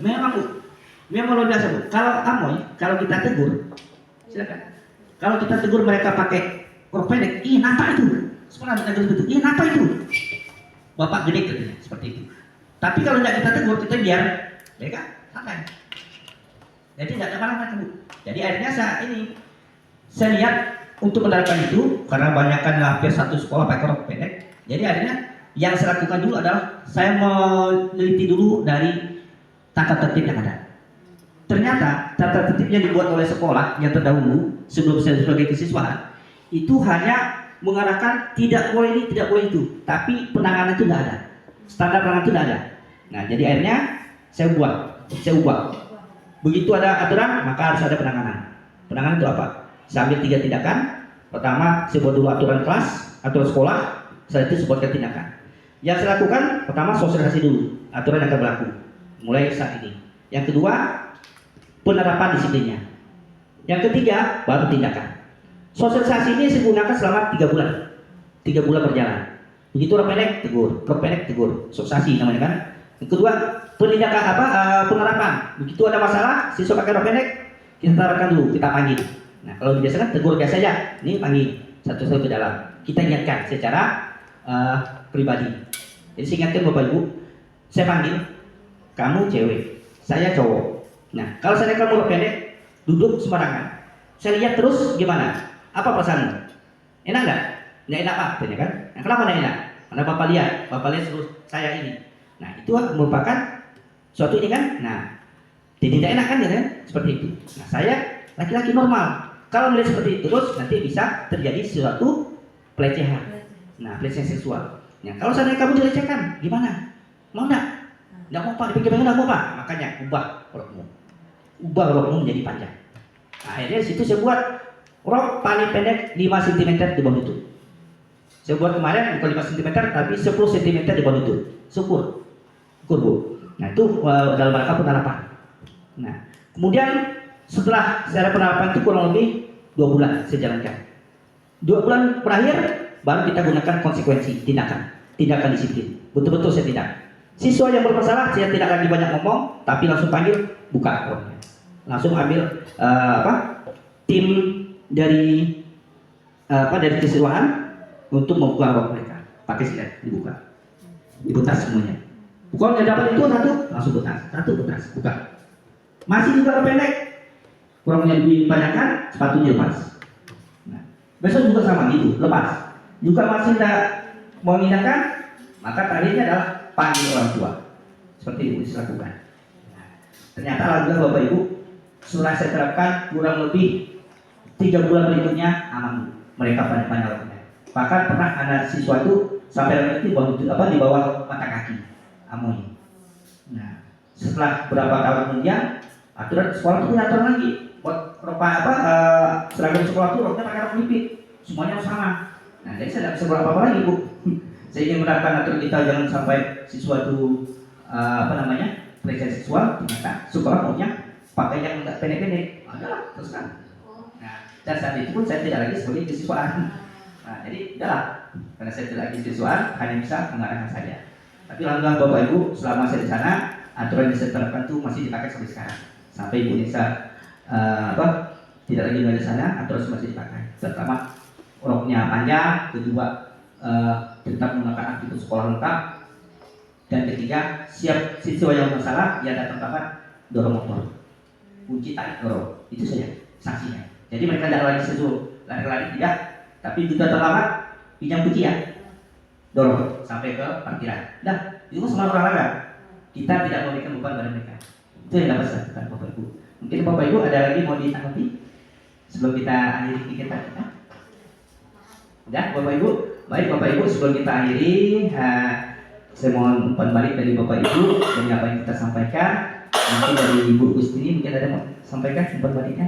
Memang Bu, memang luar biasa Bu. Kalau amoy, kalau kita tegur, silakan. Kalau kita tegur mereka pakai rok pendek, ih napa itu? Sebenarnya kita tegur itu, ih napa itu? Bapak gede katanya, seperti itu. Tapi kalau tidak kita tegur, kita biar mereka santai. Jadi tidak ada marah-marah Bu. Jadi akhirnya saya lihat untuk menerapkan itu, karena banyakkan hampir satu sekolah pakai rok pendek. Jadi akhirnya yang saya lakukan dulu adalah saya meneliti dulu dari tata tertib yang ada. Ternyata tata tertib yang dibuat oleh sekolah yang terdahulu sebelum saya sebagai kesiswaan itu hanya mengarahkan tidak boleh ini, tidak boleh itu, tapi penanganan itu tidak ada. Standar penanganan itu tidak ada. Nah, jadi akhirnya saya ubah. Begitu ada aturan, maka harus ada penanganan. Penanganan itu apa? Saya ambil 3 tindakan. Pertama, saya buat dulu aturan kelas, aturan sekolah. Setelah itu saya buatkan tindakan. Yang saya lakukan, pertama sosialisasi dulu aturan yang akan berlaku mulai saat ini. Yang kedua, penerapan disiplinnya. Yang ketiga, baru tindakan. Sosialisasi ini saya gunakan selama 3 bulan. 3 bulan berjalan. Begitu rok pendek tegur. Sosialisasi namanya kan. Yang kedua, penindakan penerapan. Begitu ada masalah, siswa pakai rok pendek, kita terapkan dulu, kita panggil. Nah, kalau biasanya tegur biasa aja, ini panggil satu-satu ke dalam. Kita ingatkan secara pribadi. Jadi saya ingatkan Bapak Ibu, saya panggil, kamu cewek, saya cowok. Nah, kalau saya kamu rok pendek, duduk sembarangan. Saya lihat terus gimana? Apa perasaanmu? Enak nggak? Nggak enak Pak, tanya kan? Nah, kenapa nggak enak? Karena Bapak lihat terus saya ini. Nah, itu merupakan suatu ini kan? Nah, tidak enak kan ya kan? Seperti itu. Nah, saya laki-laki normal. Kalau melihat seperti itu terus, nanti bisa terjadi suatu pelecehan. Nah, pelecehan seksual. Nah, kalau seandainya kamu dilecehkan, gimana? Mau nggak? Nggak mau Pak, dipikir-pikir nggak mau Pak. Makanya ubah rokmu menjadi panjang. Nah, akhirnya situ saya buat rok paling pendek 5 cm di bawah lutut. Saya buat kemarin bukan 5 cm tapi 10 cm di bawah lutut. Ukur Bu. Nah itu dalam rangka penerapan. Nah kemudian setelah saya penerapan itu kurang lebih 2 bulan saya jalankan. 2 bulan terakhir baru kita gunakan konsekuensi tindakan disiplin. Betul-betul saya tindak. Siswa yang bermasalah saya tidak lagi banyak ngomong, tapi langsung panggil buka akunnya. Langsung ambil tim dari dari kesiswaan untuk membuka rok mereka. Pakai silet dibuka, diputas semuanya. Pokoknya dapat itu satu langsung putas, buka. Masih juga pendek, kurang lebih banyakkan sepatunya lepas. Nah, besok juga sama gitu, lepas. Juga masih tidak mau mengindahkan, maka tadinya adalah panggil orang tua. Seperti itu dilakukan. Nah, ternyata alhamdulillah Bapak Ibu, setelah saya terapkan kurang lebih 3 bulan berikutnya aman mereka banyak lakukan. Bahkan pernah ada siswa itu sampai di bawah mata kaki amoy. Nah, setelah berapa tahun kemudian aturan sekolah itu aturan lagi buat seragam sekolah itu roknya pakai rok lipit, semuanya sama. Nah, jadi saya tidak bisa berapa lagi Bu. Saya ingin menerapkan aturan kita jangan sampai siswa itu pelecehan seksual, ternyata sekolah maunya pakai yang enggak pendek-pendek. Adalah teruskan. Nah, dan saat itu pun saya tidak lagi sebagai siswaan. Nah, jadi udahlah, karena saya tidak lagi siswaan, hanya bisa mengarahkan saja. Tapi alhamdulillah Bapak Ibu, selama saya di sana, aturan yang saya terapkan itu masih dipakai sampai sekarang. Sampai Ibu Nisa tidak lagi di sana, aturan masih dipakai. Pertama, roknya panjang, kedua tetap menggunakan atribut sekolah lengkap, dan ketiga siap siswa yang bermasalah yang datang kapan dorong motor, kunci tarik dorong, itu saja sanksinya. Jadi mereka tidak lagi sesuatu lari-lari tidak, tapi juga terlambat pinjam kunci ya, dorong sampai ke parkiran. Dah, itu semua olahraga. Kita tidak memberikan beban pada mereka. Itu yang dapat saya lakukan Bapak Ibu. Mungkin Bapak Ibu ada lagi mau ditanggapi sebelum kita akhiri kegiatan kita? Udah Bapak Ibu? Baik Bapak Ibu, sebelum kita akhiri, saya mohon umpan balik dari Bapak Ibu dari apa yang kita sampaikan. Mungkin dari Ibu Gustini mungkin ada mau sampaikan umpan baliknya.